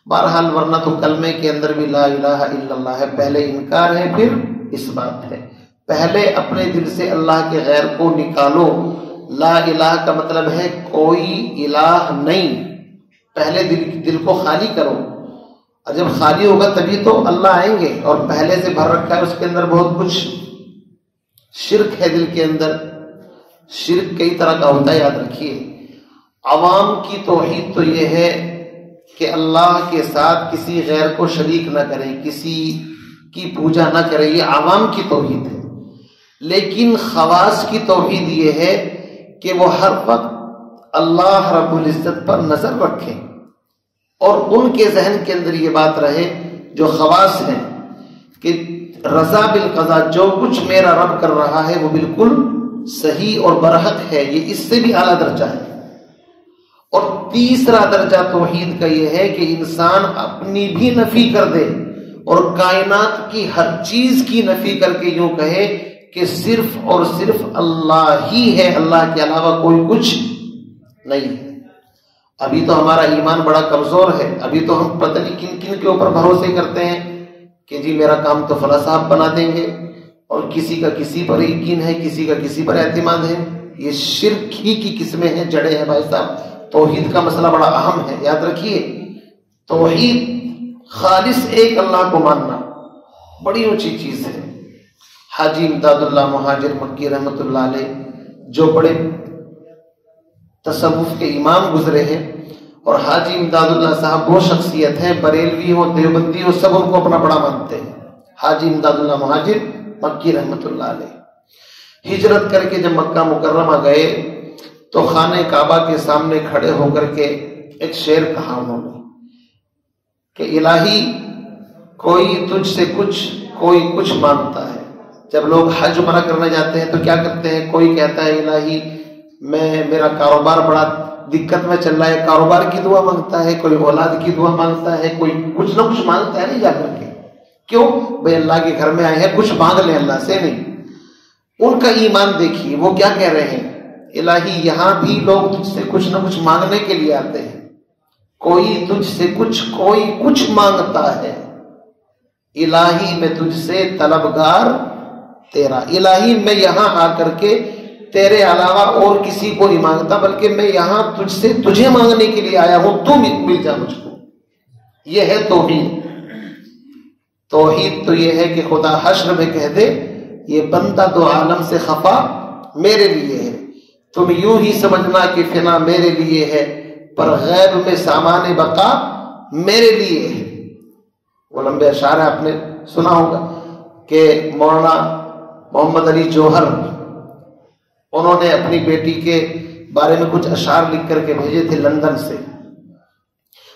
بہرحال ورنہ تو کلمے کے اندر بھی لا الہ الا اللہ ہے، پہلے انکار ہے پھر اس بات ہے۔ پہلے اپنے دل سے اللہ کے غیر کو نکالو، لا الہ کا مطلب ہے کوئی الہ نہیں، پہلے دل کو خالی کرو، اور جب خالی ہوگا تبھی تو اللہ آئیں گے، اور پہلے سے بھر رکھا ہے اس کے اندر بہت کچھ شرک ہے۔ دل کے اندر شرک کئی طرح کا ہوتا ہے، یاد رکھیے۔ عوام کی توحید تو یہ ہے کہ اللہ کے ساتھ کسی غیر کو شریک نہ کرے، کسی کی پوجا نہ کرے، یہ عوام کی توحید ہے۔ لیکن خواص کی توحید یہ ہے کہ وہ ہر وقت اللہ رب العزت پر نظر رکھیں، اور ان کے ذہن کے اندر یہ بات رہے جو خواص ہیں کہ رضا بالقضاء، جو کچھ میرا رب کر رہا ہے وہ بالکل صحیح اور برحق ہے، یہ اس سے بھی اعلیٰ درجہ ہے۔ اور تیسرا درجہ توحید کا یہ ہے کہ انسان اپنی بھی نفی کر دے اور کائنات کی ہر چیز کی نفی کر کے یوں کہے کہ صرف اور صرف اللہ ہی ہے، اللہ کے علاوہ کوئی کچھ نہیں ہے۔ ابھی تو ہمارا ایمان بڑا کمزور ہے، ابھی تو ہم پتہ نہیں کن کن کے اوپر بھروسے کرتے ہیں کہ جی میرا کام تو فلاں صاحب بنا دیں گے، اور کسی کا کسی پر یقین ہے، کسی کا کسی پر اعتماد ہے۔ یہ شرک ہی کی قسمیں ہیں، جڑیں ہیں بھائی صاحب۔ توحید کا مسئلہ بڑا اہم ہے، یاد رکھیے۔ توحید خالص ایک اللہ کو ماننا بڑی اونچی چیز ہے۔ حاجی امداد اللہ مہاجر مکی رحمۃ اللہ علیہ، جو بڑے تصوف کے امام گزرے ہیں، اور حاجی امداد اللہ صاحب وہ شخصیت ہیں، بریلوی ہو دیوبندی ہو سب ان کو اپنا بڑا مانتے ہیں۔ حاجی امداد اللہ مہاجر مکی رحمۃ اللہ علیہ ہجرت کر کے جب مکہ مکرمہ گئے تو خانہ کعبہ کے سامنے کھڑے ہو کر کے ایک شعر کہا انہوں نے کہ الہی کوئی تجھ سے کوئی کچھ مانگتا ہے۔ جب لوگ حج عمرہ کرنے جاتے ہیں تو کیا کرتے ہیں؟ کوئی کہتا ہے الہی میرا کاروبار بڑا دقت میں چل رہا ہے، کاروبار کی دعا مانگتا ہے، کوئی اولاد کی دعا مانگتا ہے، کوئی کچھ نہ کچھ مانگتا ہے، نہیں جا کر کے۔ کیوں بھائی؟ اللہ کے گھر میں آئے ہیں، کچھ مانگ لیں اللہ سے، نہیں۔ ان کا ایمان دیکھیے، وہ کیا کہہ رہے ہیں؟ الہی یہاں بھی لوگ تجھ سے کچھ نہ کچھ مانگنے کے لیے آتے ہیں، کوئی تجھ سے کوئی کچھ مانگتا ہے، الہی میں تجھ سے طلبگار تیرا، الہی میں یہاں آ کر کے تیرے علاوہ اور کسی کو نہیں مانگتا، بلکہ میں یہاں تجھ سے تجھے مانگنے کے لیے آیا ہوں، تو مل جا مجھ کو۔ یہ ہے توحید۔ توحید تو یہ ہے کہ خدا حشر میں کہہ دے یہ بندہ دو عالم سے خفا میرے لیے ہے، تم یوں ہی سمجھنا کہ فنا میرے لیے ہے، پر غیب میں سامان بقا میرے لیے ہے۔ وہ لمبے اشعار آپ نے سنا ہوگا کہ مولانا محمد علی جوہر انہوں نے اپنی بیٹی کے بارے میں کچھ اشعار لکھ کر کے بھیجے تھے لندن سے۔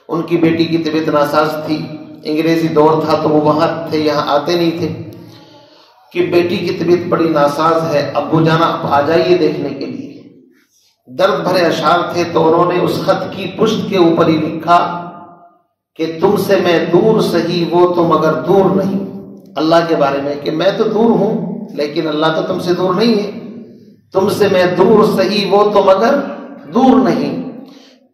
ان کی بیٹی کی طبیعت ناساز تھی، انگریزی دور تھا تو وہ وہاں تھے، یہاں آتے نہیں تھے، کہ بیٹی کی طبیعت بڑی ناساز ہے، ابو جانا آپ آ جائیے دیکھنے کے لیے۔ درد بھرے اشعار تھے، تو انہوں نے اس خط کی پشت کے اوپر ہی لکھا کہ تم سے میں دور سہی وہ تو مگر دور نہیں، اللہ کے بارے میں کہ میں تو دور ہوں لیکن اللہ تو تم سے دور نہیں ہے، تم سے میں دور سہی وہ تو مگر دور نہیں،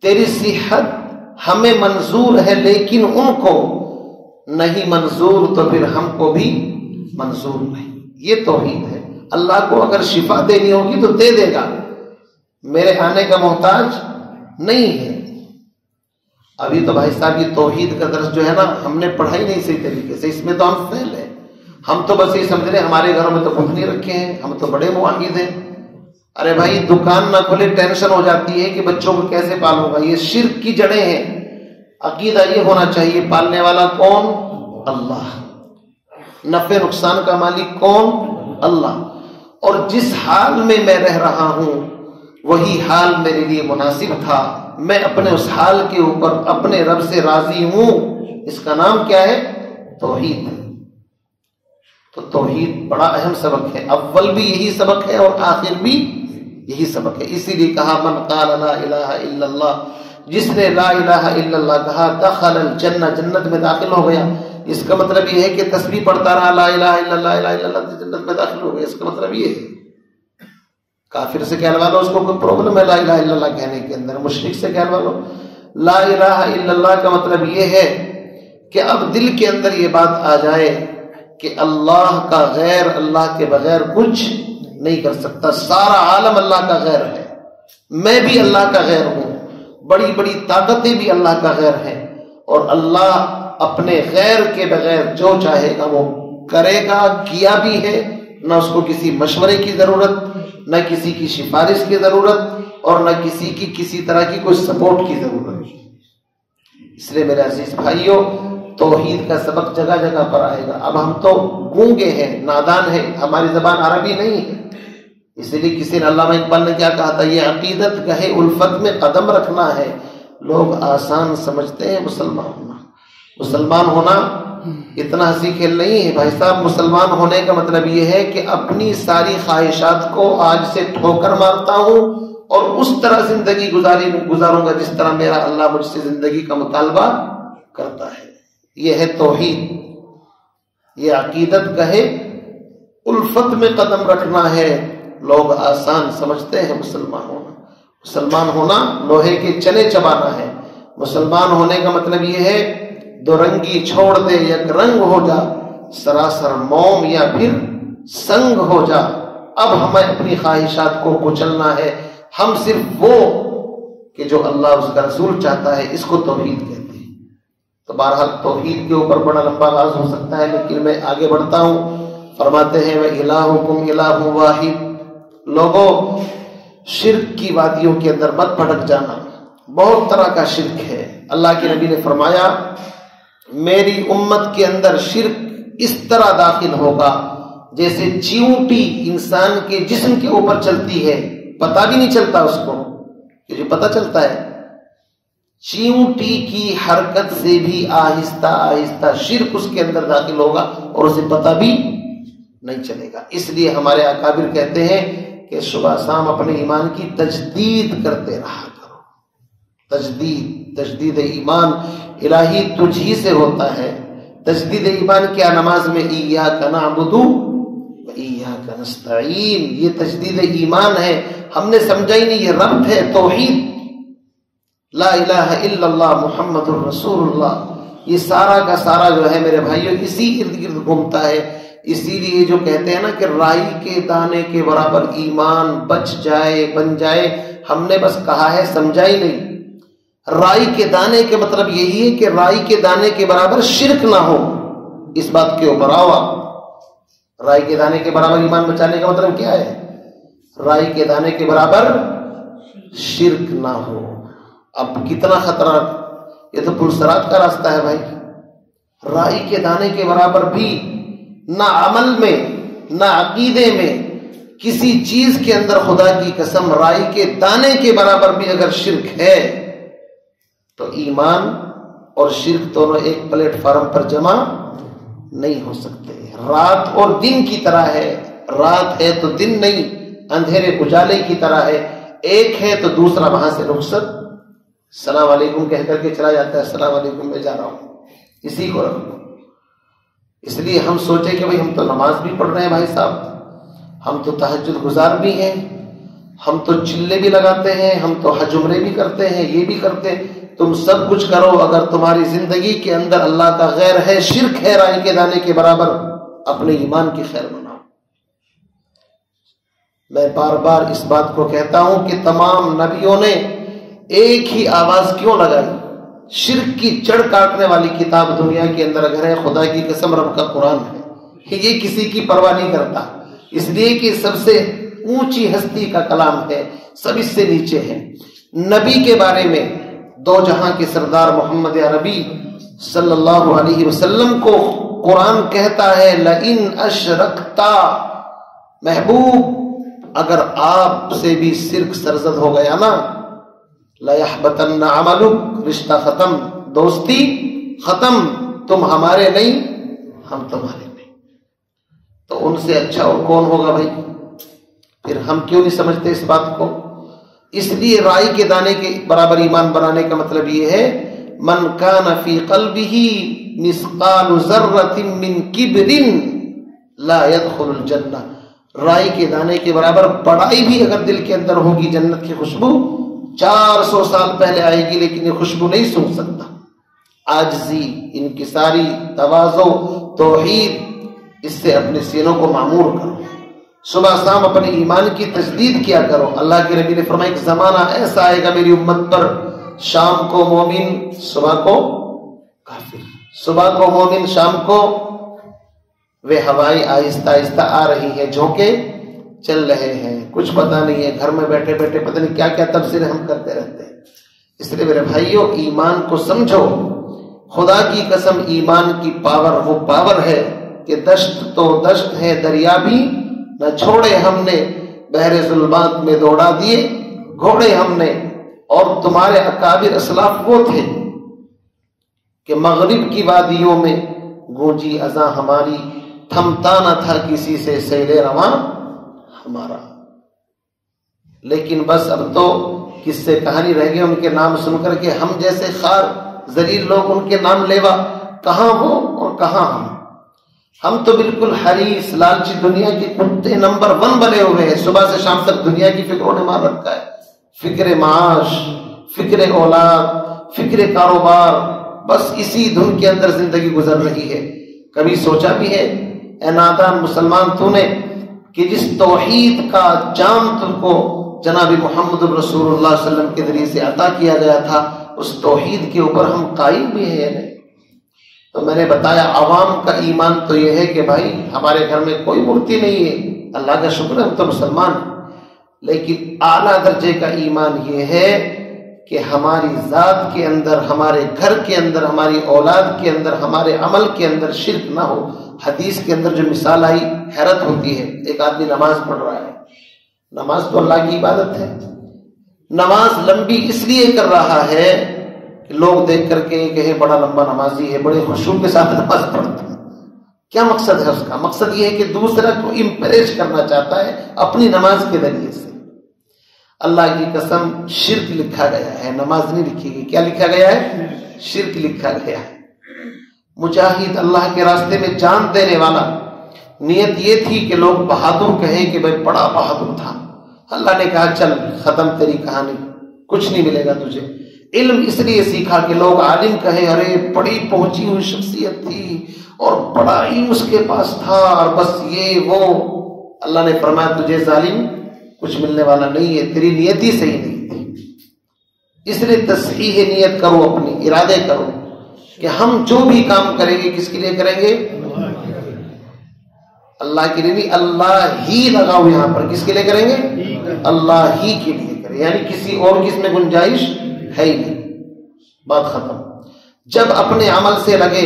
تیری صحت ہمیں منظور ہے لیکن ان کو نہیں منظور، تو پھر ہم کو بھی منظور نہیں۔ یہ توحید ہے۔ اللہ کو اگر شفا دینی ہوگی تو دے دے گا، میرے آنے کا محتاج نہیں ہے۔ ابھی تو بھائی صاحب یہ توحید کا درس جو ہے نا ہم نے پڑھا ہی نہیں صحیح طریقے سے، اس میں تو ہم فیل ہیں۔ ہم تو بس یہ سمجھ رہے ہیں ہمارے گھروں میں تو بت نہیں رکھے ہیں، ہم تو بڑے موحد ہیں۔ ارے بھائی دکان نہ کھلے ٹینشن ہو جاتی ہے کہ بچوں کو کیسے پالوں گا، یہ شرک کی جڑیں ہیں۔ عقیدہ یہ ہونا چاہیے پالنے والا کون؟ اللہ، نفع نقصان کا مالک کون؟ اللہ، اور جس حال میں میں رہ رہا ہوں وہی حال میرے لیے مناسب تھا، میں اپنے اس حال کے اوپر اپنے رب سے راضی ہوں۔ اس کا نام کیا ہے؟ توحید۔ تو توحید بڑا اہم سبق ہے، اول بھی یہی سبق ہے اور آخر بھی یہی سبق ہے۔ اسی لیے کہا من قال لا الہ الا اللہ، جس نے لا الہ الا اللہ کہا دخل الجنہ، جنت میں داخل ہو گیا۔ اس کا مطلب یہ ہے کہ تسبیح پڑھتا رہا لا الہ الا اللہ الہ الا اللہ، جنت میں داخل ہو گیا۔ اس کا مطلب یہ ہے۔ کافر سے کہلوا لو اس کو کوئی پرابلم ہے لا الہ الا اللہ کہنے کے اندر، مشرک سے کہلوا لو لا الہ الا اللہ کا مطلب یہ ہے کہ اب دل کے اندر یہ بات آ جائے کہ اللہ کا غیر، اللہ کے بغیر کچھ نہیں کر سکتا، سارا عالم اللہ کا غیر ہے، میں بھی اللہ کا غیر ہوں، بڑی بڑی طاقتیں بھی اللہ کا غیر ہیں، اور اللہ اپنے غیر کے بغیر جو چاہے گا وہ کرے گا، کیا بھی ہے، نہ اس کو کسی مشورے کی ضرورت، نہ کسی کی سفارش کی ضرورت، اور نہ کسی کی کسی طرح کی کوئی سپورٹ کی ضرورت۔ اس لیے میرے عزیز بھائیوں توحید کا سبق جگہ جگہ پر آئے گا۔ اب ہم تو گونگے ہیں، نادان ہیں، ہماری زبان عربی نہیں ہے، اس لیے کسی نے علامہ اقبال نے کیا کہا تھا، یہ عقیدت گہے الفت میں قدم رکھنا ہے، لوگ آسان سمجھتے ہیں مسلمان ہونا۔ مسلمان ہونا اتنا ہنسی کھیل نہیں ہے بھائی صاحب، مسلمان ہونے کا مطلب یہ ہے کہ اپنی ساری خواہشات کو آج سے ٹھوکر مارتا ہوں اور اس طرح زندگی گزاروں گا جس طرح میرا اللہ مجھ سے زندگی کا مطالبہ کرتا ہے۔ یہ ہے توحید، یہ عقیدت کہے الفت میں قدم رکھنا ہے، لوگ آسان سمجھتے ہیں مسلمان ہونا۔ مسلمان ہونا لوہے کے چنے چبانا ہے۔ مسلمان ہونے کا مطلب یہ ہے دو رنگی چھوڑ دے یک رنگ ہو جا، سراسر موم یا پھر سنگ ہو جا۔ اب ہمیں اپنی خواہشات کو کچلنا ہے، ہم صرف وہ کہ جو اللہ اس کا رسول چاہتا ہے، اس کو توحید کہتے ہیں۔ تو بہرحال توحید کے اوپر بڑا لمبا راز ہو سکتا ہے، لیکن میں آگے بڑھتا ہوں۔ فرماتے ہیں وَإِلَٰهُكُمْ إِلَٰهٌ وَاحِدٌ، لوگوں شرک کی وادیوں کے اندر مت بھٹک جانا، بہت طرح کا شرک ہے۔ اللہ کے نبی نے فرمایا میری امت کے اندر شرک اس طرح داخل ہوگا جیسے چیونٹی انسان کے جسم کے اوپر چلتی ہے، پتہ بھی نہیں چلتا اس کو، کہ جو پتہ چلتا ہے چیونٹی کی حرکت سے بھی آہستہ آہستہ شرک اس کے اندر داخل ہوگا اور اسے پتہ بھی نہیں چلے گا۔ اس لیے ہمارے اکابر کہتے ہیں کہ صبح شام اپنے ایمان کی تجدید کرتے رہا کرو۔ تجدید ایمان الہی تجھ ہی سے ہوتا ہے۔ تجدید ایمان کیا؟ نماز میں ایاک نعبد و ایاک نستعین، یہ تجدید ایمان ہے۔ ہم نے سمجھا ہی نہیں یہ رب ہے، توحید، لا الہ الا اللہ محمد الرسول اللہ، یہ سارا کا سارا جو ہے میرے بھائیوں اسی ارد گرد گھومتا ہے۔ اسی لیے جو کہتے ہیں نا کہ رائی کے دانے کے برابر ایمان بچ جائے بن جائے، ہم نے بس کہا ہے، سمجھا ہی نہیں۔ رائی کے دانے کے مطلب یہی ہے کہ رائی کے دانے کے برابر شرک نہ ہو، اس بات کے اوپر آؤ آپ، رائی کے دانے کے برابر ایمان بچانے کا مطلب کیا ہے؟ رائی کے دانے کے برابر شرک نہ ہو۔ اب کتنا خطرہ، یہ تو پرسرات کا راستہ ہے بھائی۔ رائی کے دانے کے برابر بھی نہ عمل میں نہ عقیدے میں، کسی چیز کے اندر خدا کی قسم رائی کے دانے کے برابر بھی اگر شرک ہے تو ایمان اور شرک دونوں ایک پلیٹ فارم پر جمع نہیں ہو سکتے۔ رات اور دن کی طرح ہے، رات ہے تو دن نہیں، اندھیرے اجالے کی طرح ہے، ایک ہے تو دوسرا وہاں سے رخصت السلام علیکم کہہ کر کے چلا جاتا ہے، السلام علیکم میں جا رہا ہوں، اسی کو رکھ لو۔ اس لیے ہم سوچے کہ بھئی ہم تو نماز بھی پڑھ رہے ہیں بھائی صاحب، ہم تو تہجد گزار بھی ہیں، ہم تو چلے بھی لگاتے ہیں، ہم تو حج عمرے بھی کرتے ہیں، یہ بھی کرتے ہیں۔ تم سب کچھ کرو، اگر تمہاری زندگی کے اندر اللہ کا غیر ہے، شرک ہے رائی کے دانے کے برابر، اپنے ایمان کی خیر مناؤ۔ میں بار بار اس بات کو کہتا ہوں کہ تمام نبیوں نے ایک ہی آواز کیوں لگائی؟ شرک کی جڑ کاٹنے والی کتاب دنیا کے اندر اگر ہے، خدا کی قسم رب کا قرآن ہے۔ یہ کسی کی پرواہ نہیں کرتا، اس لیے کہ سب سے اونچی ہستی کا کلام ہے، سب اس سے نیچے ہے۔ نبی کے بارے میں دو جہاں کے سردار محمد عربی صلی اللہ علیہ وسلم کو قرآن کہتا ہے لئن اشرکتا، محبوب اگر آپ سے بھی شرک سرزد ہو گیا نا، لَيَحْبَطَنَّ عَمَلُكَ، رشتہ ختم، دوستی ختم، تم ہمارے نہیں ہم تمہارے نہیں۔ تو ان سے اچھا اور کون ہوگا بھائی؟ پھر ہم کیوں نہیں سمجھتے اس بات کو؟ اس لیے رائی کے دانے کے برابر ایمان بنانے کا مطلب یہ ہے من کان فی قلبہ مثقال ذرۃ من کبر لا يدخل الجنہ، رائی کے دانے کے برابر بڑائی بھی اگر دل کے اندر ہوگی، جنت کی خوشبو 400 سال پہلے آئے گی لیکن یہ خوشبو نہیں سونگھ سکتا۔ عاجزی، انکساری، تواضع، توحید، اس سے اپنے سینوں کو معمور کرو، صبح شام اپنے ایمان کی تجدید کیا کرو۔ اللہ کے نبی نے فرمایا ایک زمانہ ایسا آئے گا میری امت پر، شام کو مومن صبح کو کافر، صبح کو مومن شام کو، وہ ہوائیں آہستہ آہستہ آ رہی ہیں، جھونکے چل رہے ہیں، کچھ پتہ نہیں ہے، گھر میں بیٹھے بیٹھے پتہ نہیں کیا کیا تفسیریں ہم کرتے رہتے ہیں۔ اس لیے میرے بھائیوں، ایمان کو سمجھو، خدا کی قسم ایمان کی پاور وہ پاور ہے کہ دشت تو دشت ہے، دریا بھی نہ چھوڑے ہم نے، بحر ظلمات میں دوڑا دیے گھوڑے ہم نے۔ اور تمہارے اکابر اسلاف وہ تھے کہ مغرب کی وادیوں میں گونجی اذاں ہماری، تھمتا نہ تھا کسی سے سیل رواں ہمارا۔ لیکن بس اب تو کس سے کہانی رہ گئی، ان کے نام سن کر کے ہم جیسے خار ذلیل لوگ ان کے نام لیوا، کہاں وہ اور کہاں ہم تو بالکل حریص لالچی دنیا کے کتے نمبر 1 بنے ہوئے ہیں، صبح سے شام تک دنیا کی فکروں نے مار رکھا ہے، فکر معاش، فکر اولاد، فکر کاروبار، بس اسی دھن کے اندر زندگی گزر رہی ہے۔ کبھی سوچا بھی ہے اے نادان مسلمان تو نے کہ جس توحید کا جام تم کو جناب محمد رسول اللہ صلی اللہ علیہ وسلم کے ذریعے سے عطا کیا گیا تھا، اس توحید کے اوپر ہم قائم بھی ہیں یا نہیں؟ تو میں نے بتایا عوام کا ایمان تو یہ ہے کہ بھائی ہمارے گھر میں کوئی مورتی نہیں ہے، اللہ کا شکر ہے ہم تو مسلمان ہیں، لیکن اعلیٰ درجے کا ایمان یہ ہے کہ ہماری ذات کے اندر، ہمارے گھر کے اندر، ہماری اولاد کے اندر، ہمارے عمل کے اندر شرک نہ ہو۔ حدیث کے اندر جو مثال آئی حیرت ہوتی ہے، ایک آدمی نماز پڑھ رہا ہے، نماز تو اللہ کی عبادت ہے، نماز لمبی اس لیے کر رہا ہے کہ لوگ دیکھ کر کے کہیں بڑا لمبا نمازی ہے، بڑے خشوع کے ساتھ نماز پڑھتا ہے۔ کیا مقصد ہے اس کا؟ مقصد یہ ہے کہ دوسرا کو امپریس کرنا چاہتا ہے اپنی نماز کے ذریعے سے۔ اللہ کی قسم شرک لکھا گیا ہے، نماز نہیں لکھی گئی۔ کیا لکھا گیا ہے؟ شرک لکھا گیا ہے۔ مجاہد، اللہ کے راستے میں جان دینے والا، نیت یہ تھی کہ لوگ بہادر کہیں کہ بھائی بڑا بہادر تھا، اللہ نے کہا چل ختم تیری کہانی، کچھ نہیں ملے گا تجھے۔ علم اس لیے سیکھا کہ لوگ عالم کہیں ارے بڑی پہنچی ہوئی شخصیت تھی اور بڑا علم اس کے پاس تھا اور بس یہ وہ۔ اللہ نے فرمایا تجھے ظالم کچھ ملنے والا نہیں ہے، تیری نیت ہی صحیح نہیں تھی۔ اس لیے تصحیح نیت کرو، اپنی ارادے کرو کہ ہم جو بھی کام کریں گے کس کے لیے کریں گے؟ اللہ کے لیے نہیں، اللہ ہی لگاؤ یہاں پر، کس کے لیے کریں گے؟ اللہ ہی کے لیے کریں، یعنی کسی اور کی اس میں گنجائش ہے ہی نہیں، بات ختم۔ جب اپنے عمل سے لگے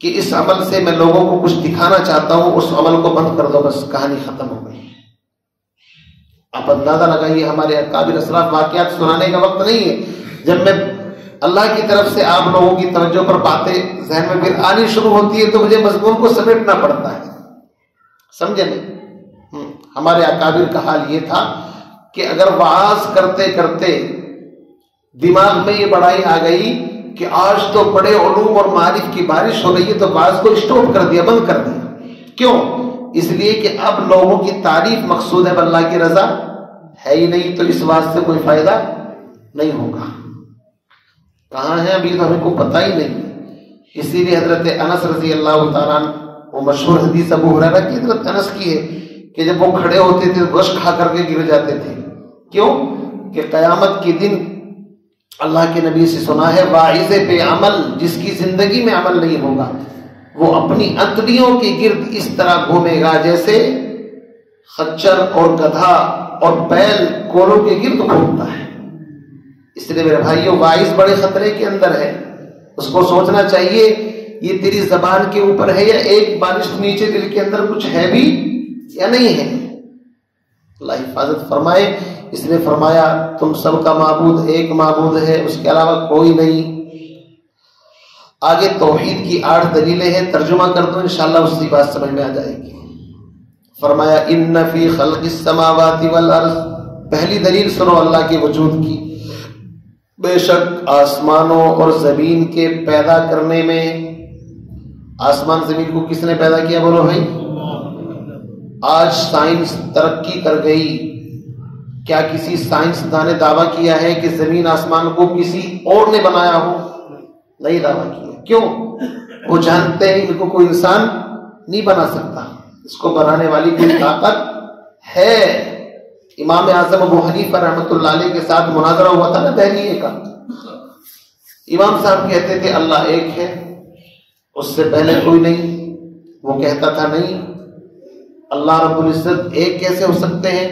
کہ اس عمل سے میں لوگوں کو کچھ دکھانا چاہتا ہوں، اس عمل کو بند کر دو، بس کہانی ختم ہو گئی۔ آپ اندازہ لگائیے، ہمارے اکابر اسلاف واقعات سنانے کا وقت نہیں ہے، جب میں اللہ کی طرف سے آپ لوگوں کی توجہ پر باتیں ذہن میں پھر آنی شروع ہوتی ہے تو مجھے مضمون کو سمیٹنا پڑتا ہے، سمجھے نہیں؟ ہمارے اکابر کا حال یہ تھا کہ اگر وعاظ کرتے کرتے دماغ میں یہ بڑائی آ گئی کہ آج تو بڑے علوم اور معارف کی بارش ہو رہی ہے، تو وعظ کو اسٹاپ کر دیا، بند کر دیا۔ کیوں؟ اس لیے کہ اب لوگوں کی تعریف مقصود ہے، اللہ کی رضا ہے ہی نہیں، تو اس بات سے کوئی فائدہ نہیں ہوگا۔ کہاں ہے ابھی تو ہمیں کو پتہ ہی نہیں۔ اسی لیے حضرت انس رضی اللہ تعالیٰ عنہ، وہ مشہور حدیث ابو ہریرہ کی حضرت انس کی ہے کہ جب وہ کھڑے ہوتے تھے گوشت کھا کر کے گر جاتے تھے۔ کیوں؟ کہ قیامت کے دن اللہ کے نبی سے سنا ہے، واعظ پہ عمل، جس کی زندگی میں عمل نہیں ہوگا وہ اپنی انتڑیوں کے گرد اس طرح گھومے گا جیسے خچر اور گدھا اور بیل کولوں کے گرد گھومتا ہے۔ اس لیے میرے بھائیوں، واعظ بڑے خطرے کے اندر ہے، اس کو سوچنا چاہیے یہ تیری زبان کے اوپر ہے یا ایک بارش نیچے دل کے اندر کچھ ہے بھی یا نہیں ہے۔ اللہ حفاظت فرمائے۔ اس نے فرمایا تم سب کا معبود ایک معبود ہے، اس کے علاوہ کوئی نہیں۔ آگے توحید کی 8 دلیلیں ہیں، ترجمہ کر دو انشاءاللہ اسی بات سمجھ میں آ جائے گی۔ فرمایا ان فی خلق السماوات والارض، پہلی دلیل سنو اللہ کے وجود کی، بے شک آسمانوں اور زمین کے پیدا کرنے میں، آسمان زمین کو کس نے پیدا کیا بولو بھائی؟ آج سائنس ترقی کر گئی، کیا کسی سائنسدان نے دعویٰ کیا ہے کہ زمین آسمان کو کسی اور نے بنایا ہو؟ نہیں دعویٰ کیا۔ کیوں؟ وہ جانتے ہیں ان کو کوئی انسان نہیں بنا سکتا، اس کو بنانے والی کوئی طاقت ہے۔ امام اعظم ابو حنیفہ رحمۃ اللہ علیہ کے ساتھ مناظرہ ہوا تھا نا دہلیے کا، امام صاحب کہتے تھے اللہ ایک ہے، اس سے پہلے کوئی نہیں، وہ کہتا تھا نہیں اللہ رب العزت ایک کیسے ہو سکتے ہیں؟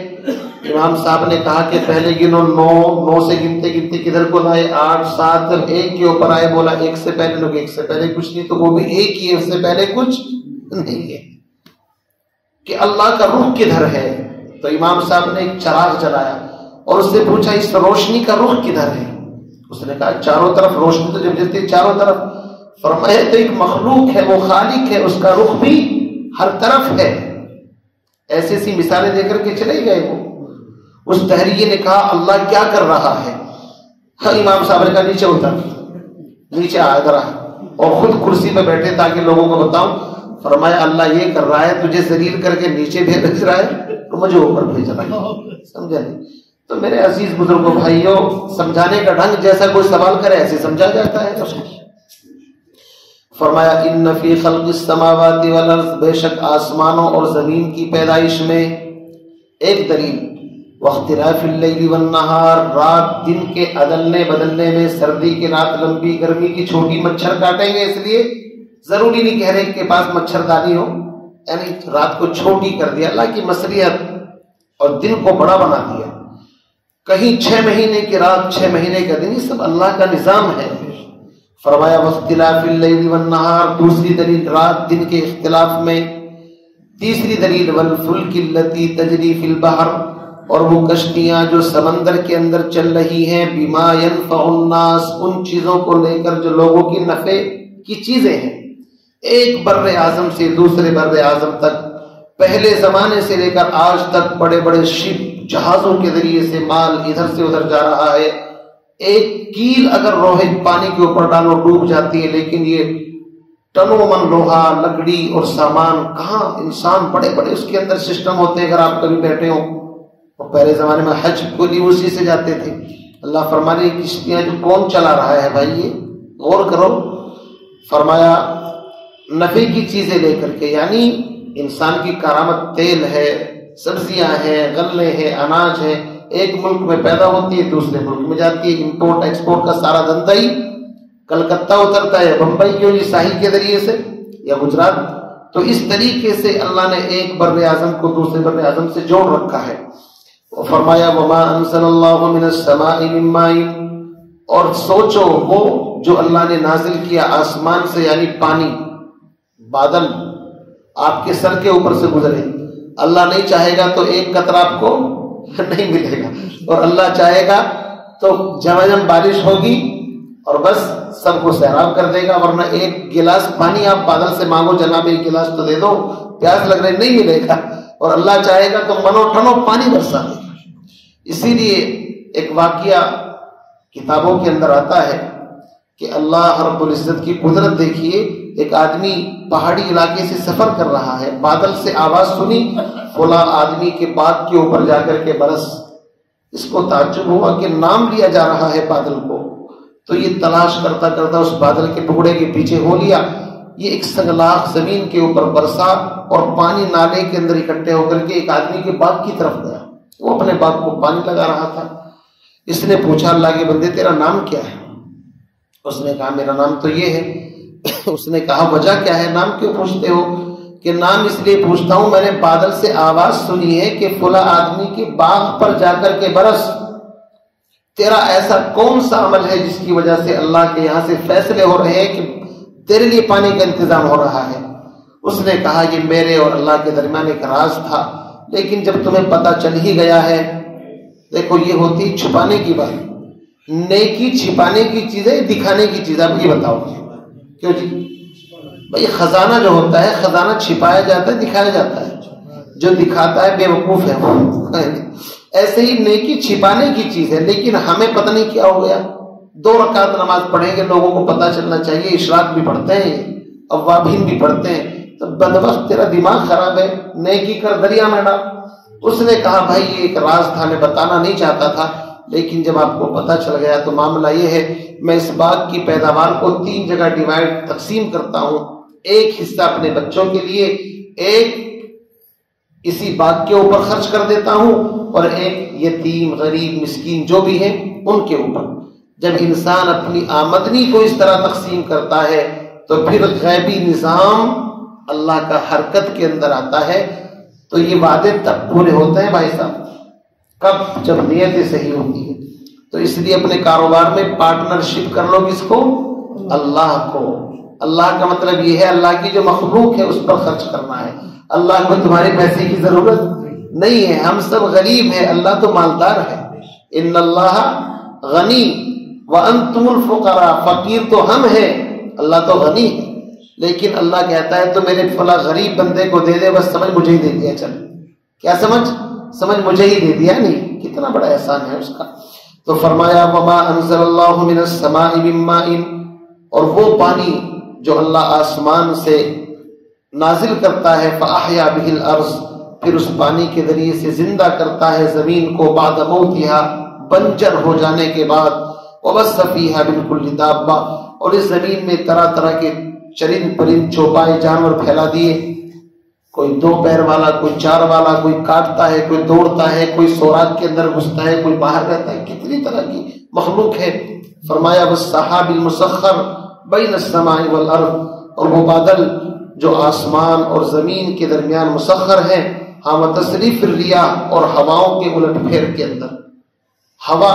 امام صاحب نے کہا کہ پہلے گنو 9 سے گنتے گنتے کدھر کو لائے 8 7، جب ایک کے اوپر آئے بولا ایک سے پہلے لوگ، ایک سے پہلے کچھ نہیں، تو وہ بھی ایک ہی ہے، اس سے پہلے کچھ نہیں ہے۔ کہ اللہ کا رخ کدھر ہے؟ تو امام صاحب نے ایک چراغ جلایا اور اس سے پوچھا اس روشنی کا رخ کدھر ہے؟ اس نے کہا چاروں طرف، روشنی تو جب جلتی چاروں طرف۔ فرمایا تو ایک مخلوق ہے، وہ خالق ہے، اس کا رخ بھی ہر طرف ہے۔ ایسی ایسی مثالیں دے کر کے چلے گئے وہ۔ اس دہریے نے کہا اللہ کیا کر رہا ہے؟ امام صاحب نے کہا نیچے اتر، نیچے آ ادھر آ، اور خود کرسی پہ بیٹھے تاکہ لوگوں کو بتاؤں۔ فرمایا اللہ یہ کر رہا ہے، تجھے ذلیل کر کے نیچے بھیج رہا ہے تو مجھے اوپر بھیج رہا ہے، سمجھا نہیں؟ تو میرے عزیز بزرگوں بھائیوں، سمجھانے کا ڈھنگ جیسا کوئی سوال کرے ایسے سمجھا جاتا ہے۔ فرمایا ان فی خلق السماوات والارض، بے شک آسمانوں اور زمین کی پیدائش میں ایک دلیل، واختلاف اللیل والنہار، رات دن کے عدلنے بدلنے میں، سردی کی رات لمبی، گرمی کی چھوٹی، مچھر کاٹیں گے اس لیے ضروری نہیں کہہ رہے کے پاس مچھردانی ہو، یعنی رات کو چھوٹی کر دیا، اللہ کی مصلحت، اور دن کو بڑا بنا دیا۔ کہیں 6 مہینے کی رات 6 مہینے کا دن، یہ سب اللہ کا نظام ہے۔ فرمایا واختلاف اللیل والنہار، دوسری دلیل رات دن کے اختلاف میں، تیسری دلیل والفلک التی تجری فی البحر، اور وہ کشتیاں جو سمندر کے اندر چل رہی ہیں، بما ینفع الناس، ان چیزوں کو لے کر جو لوگوں کی نفع کی چیزیں ہیں، ایک بر اعظم سے دوسرے بر اعظم تک، پہلے زمانے سے لے کر آج تک بڑے بڑے شپ جہازوں کے ذریعے سے مال ادھر سے ادھر جا رہا ہے۔ ایک کیل اگر لوہے پانی کے اوپر ڈالو ڈوب جاتی ہے، لیکن یہ ٹنوں من لوہا، لکڑی اور سامان، کہاں انسان بڑے بڑے اس کے اندر سسٹم ہوتے ہیں۔ اگر آپ کبھی بیٹھے ہوں، اور پہلے زمانے میں حج کو لیے اسی سے جاتے تھے، اللہ فرمانے کی کشتیاں جو کون چلا رہا ہے بھائی، یہ غور کرو۔ فرمایا نفع کی چیزیں لے کر کے، یعنی انسان کی کرامت تیل ہے، سبزیاں ہیں، غلے ہیں، اناج ہے، ایک ملک میں پیدا ہوتی ہے دوسرے ملک میں جاتی ہے، امپورٹ ایکسپورٹ کا سارا دھندا ہی کلکتہ اترتا ہے، بمبئی کیوں نہیں، ساحل کے ذریعے سے، یا گجرات تو اس طریقے سے اللہ نے ایک بر اعظم کو دوسرے بر اعظم سے جوڑ رکھا ہے. اور فرمایا وما انزل اللہ من السماء من ماء، اور سوچو وہ جو اللہ نے نازل کیا آسمان سے، یعنی پانی، بادل آپ کے سر کے اوپر سے گزرے. اللہ نہیں چاہے گا تو ایک قطرہ آپ کو نہیں ملے گا، اور اللہ چاہے گا تو جھمجھم بارش ہوگی اور بس سب کو سیراب کر دے گا. ورنہ ایک گلاس پانی آپ بادل سے مانگو، جناب ایک گلاس تو دے دو، پیاس لگ رہی نہیں ملے گا، اور اللہ چاہے گا تو منو ٹھنو پانی برسا دے گا. اسی لیے ایک واقعہ کتابوں کے اندر آتا ہے کہ اللہ رب العزت کی قدرت دیکھیے. ایک آدمی پہاڑی علاقے سے سفر کر رہا ہے، بادل سے آواز سنی، فلاں آدمی کے باغ کے اوپر جا کر کے برس. اس کو تعجب ہوا کہ نام لیا جا رہا ہے بادل کو، تو یہ تلاش کرتا کرتا اس بادل کے ٹکڑے کے پیچھے ہو لیا. یہ ایک سنگلاخ زمین کے اوپر برسا اور پانی نالے کے اندر اکٹھے ہو کر کے ایک آدمی کے باغ کی طرف گیا. وہ اپنے باغ کو پانی لگا رہا تھا. اس نے پوچھا اللہ کے بندے تیرا نام کیا ہے؟ اس نے کہا میرا نام تو یہ ہے. اس نے کہا وجہ کیا ہے، نام کیوں پوچھتے ہو؟ کہ نام اس لیے پوچھتا ہوں میں نے بادل سے آواز سنی ہے کہ فلاں آدمی کے باغ پر جا کر کے برس. تیرا ایسا کون سا عمل ہے جس کی وجہ سے اللہ کے یہاں سے فیصلے ہو رہے ہیں کہ تیرے لیے پانی کا انتظام ہو رہا ہے؟ اس نے کہا یہ میرے اور اللہ کے درمیان ایک راز تھا، لیکن جب تمہیں پتہ چل ہی گیا ہے. دیکھو یہ ہوتی چھپانے کی بات. نیکی چھپانے کی چیز ہے، دکھانے کی چیز. آپ یہ بتاؤ کیوں جی؟ بھائی خزانہ جو ہوتا ہے، خزانہ چھپایا جاتا ہے، دکھایا جاتا ہے. جو دکھاتا ہے بے وقوف ہے وہ. ایسے ہی نیکی چھپانے کی چیز ہے، لیکن ہمیں پتہ نہیں کیا ہو گیا. 2 رکعت نماز پڑھیں گے، لوگوں کو پتہ چلنا چاہیے. اشراق بھی پڑھتے ہیں، اوابین بھی پڑھتے ہیں. تو بدبخت تیرا دماغ خراب ہے، نیکی کر دریا میں ڈال. اس نے کہا بھائی یہ ایک راز تھا، میں بتانا نہیں چاہتا تھا، لیکن جب آپ کو پتہ چل گیا تو معاملہ یہ ہے میں اس باغ کی پیداوار کو 3 جگہ تقسیم کرتا ہوں. ایک حصہ اپنے بچوں کے لیے، ایک اسی باغ کے اوپر خرچ کر دیتا ہوں، اور ایک یتیم غریب مسکین جو بھی ہیں ان کے اوپر. جب انسان اپنی آمدنی کو اس طرح تقسیم کرتا ہے تو پھر غیبی نظام اللہ کا حرکت کے اندر آتا ہے. تو یہ وعدے تب پورے ہوتے ہیں بھائی صاحب کب؟ جب نیتیں صحیح ہوتی ہیں. تو اس لیے اپنے کاروبار میں پارٹنرشپ کر لو کس کو؟ اللہ کو. اللہ کا مطلب یہ ہے اللہ کی جو مخلوق ہے اس پر خرچ کرنا ہے. اللہ کو تمہارے پیسے کی ضرورت نہیں ہے. ہم سب غریب ہیں، اللہ تو مالدار ہے. ان اللہ غنی وانتم الفقراء، فقیر تو ہم ہیں، اللہ تو غنی ہے. لیکن اللہ کہتا ہے تو میرے فلاں غریب بندے کو دے دے، بس سمجھ مجھے ہی دے دیا. چل کیا سمجھ مجھے ہی دے دیا. نہیں، کتنا بڑا احسان ہے اس کا. تو فرمایا وما انزل اللہ من السماء من ماء، اور وہ پانی جو اللہ آسمان سے نازل کرتا ہے، فاحیا به الارض، پھر اس پانی کے ذریعے سے زندہ کرتا ہے زمین کو، بعد موتها، بنجر ہو جانے کے بعد، وبث فیہا من کل دابہ، اور اس زمین میں طرح طرح کے چرند پرند چوپائے جانور پھیلا دیے. کوئی 2 پیر والا، کوئی 4 والا، کوئی کاٹتا ہے، کوئی دوڑتا ہے، کوئی سوراخ کے اندر گھستا ہے، کوئی باہر رہتا ہے. کتنی طرح کی مخلوق ہے. فرمایا والسحاب المسخر بین السماء والارض، اور وہ بادل جو آسمان اور زمین کے درمیان مسخر ہیں. ہاں وتصریف الریاح، اور ہواؤں کے الٹ پھیر کے اندر. ہوا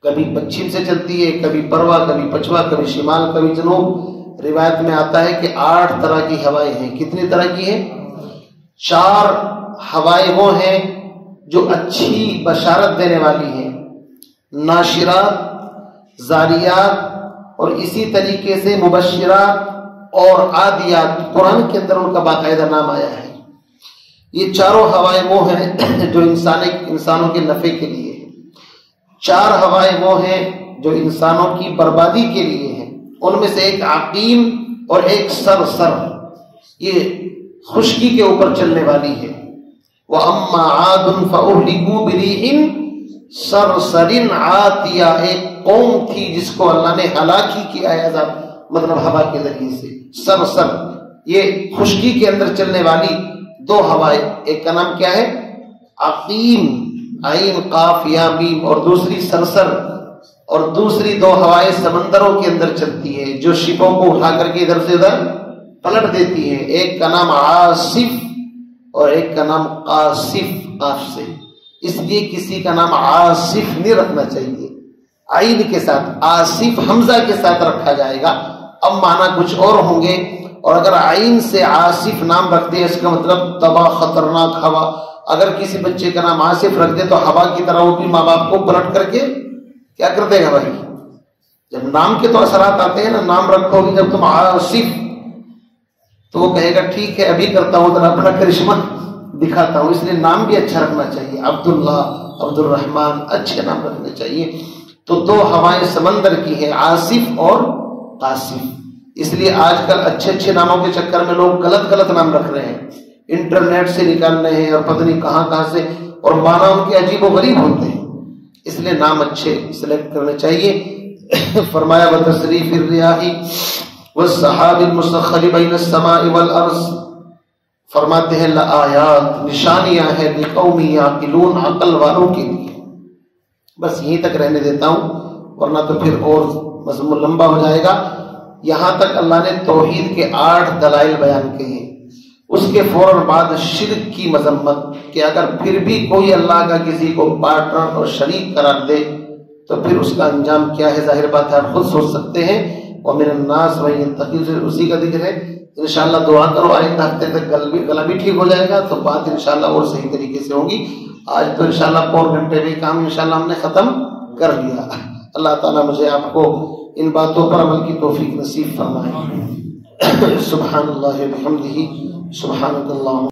کبھی پچھم سے چلتی ہے، کبھی پروا، کبھی پچھوا، کبھی شمال، کبھی جنوب. روایت میں آتا ہے کہ 8 طرح کی ہوائیں ہیں. کتنی طرح کی ہیں؟ 4 ہوائیں وہ ہیں جو اچھی بشارت دینے والی ہیں، ناشرات، زاریات، اور اسی طریقے سے مبشرات اور عادیات. قرآن کے اندر ان کا باقاعدہ نام آیا ہے. یہ 4 ہوائیں وہ ہیں جو انسانوں کے نفع کے لیے ہیں. 4 ہوائیں وہ ہیں جو انسانوں کی بربادی کے لیے ہیں. ان میں سے ایک عقیم اور ایک سرسر، یہ خشکی کے اوپر چلنے والی ہے. وَأَمَّا عَادٌ فَأُهْلِكُوا بِرِيحٍ صَرْصَرٍ عَاتِيَةٍ، ایک قوم تھی جس کو اللہ نے ہلاک ہی کیا ہے عذاب، مطلب ہوا کے ذریعے سے. سرسر یہ خشکی کے اندر چلنے والی 2 ہوائیں. ایک کا نام کیا ہے؟ عقیم، عین قاف یا میم، اور دوسری سرسر. اور دوسری 2 ہوائیں سمندروں کے اندر چلتی ہے جو شپوں کو اٹھا کر کے ادھر سے ادھر پلٹ دیتی ہیں. ایک کا نام عاصف اور ایک کا نام قاصف، قاف سے. اس لیے کسی کا نام عاصف نہیں رکھنا چاہیے، عین کے ساتھ. آصف حمزہ کے ساتھ رکھا جائے گا، اب معنی کچھ اور ہوں گے. اور اگر عین سے عاصف نام رکھ دے اس کا مطلب تباہ، خطرناک ہوا. اگر کسی بچے کا نام عاصف رکھ دے تو ہوا کی طرح وہ بھی ماں باپ کو پلٹ کر کے کیا کر دے گا بھائی. جب نام کے تو اثرات آتے ہیں نا، نام رکھو گی جب تم عاصف تو وہ کہے گا ٹھیک ہے ابھی کرتا ہوں، ذرا اپنا کرشمہ دکھاتا ہوں. اس لیے نام بھی اچھا رکھنا چاہیے. عبداللہ، عبد الرحمن، اچھے نام رکھنے چاہیے. تو دو ہوائیں سمندر کی ہیں، عاصف اور قاصف. اس لیے آج کل اچھے اچھے ناموں کے چکر میں لوگ غلط غلط نام رکھ رہے ہیں، انٹرنیٹ سے نکالنے ہیں اور پتہ نہیں کہاں کہاں سے، اور معنی ان کے عجیب و غریب ہوتے ہیں. اس لیے نام اچھے سلیکٹ کرنے چاہیے. فرمایا وتصریف الریاح والسحاب المسخر بین السماء والارض، فرماتے ہیں لآیات، نشانیاں ہیں لقوم یعقلون، عقل والوں کے لیے. بس یہیں تک رہنے دیتا ہوں ورنہ تو پھر اور مضمون لمبا ہو جائے گا. یہاں تک اللہ نے توحید کے 8 دلائل بیان کیے. اس کے فوراً بعد شرک کی مذمت، کہ اگر پھر بھی کوئی اللہ کا کسی کو پارٹنر اور شریک قرار دے تو پھر اس کا انجام کیا ہے. ظاہر بات ہے آپ خود سوچ سکتے ہیں. وَمِنَ النَّاسِ مَن يَتَّخِذُ، اسی کا ذکر ہے. انشاءاللہ دعا کرو آئندہ ہفتے تک گلا بھی ٹھیک ہو جائے گا تو بات انشاءاللہ اور صحیح طریقے سے ہوگی. آج تو انشاءاللہ پور گھنٹے میں کام انشاءاللہ ہم نے ختم کر لیا. اللہ تعالیٰ مجھے آپ کو ان باتوں پر عمل کی توفیق نصیب فرمائے. سبحان اللہ وبحمدہ، سبحانک اللہم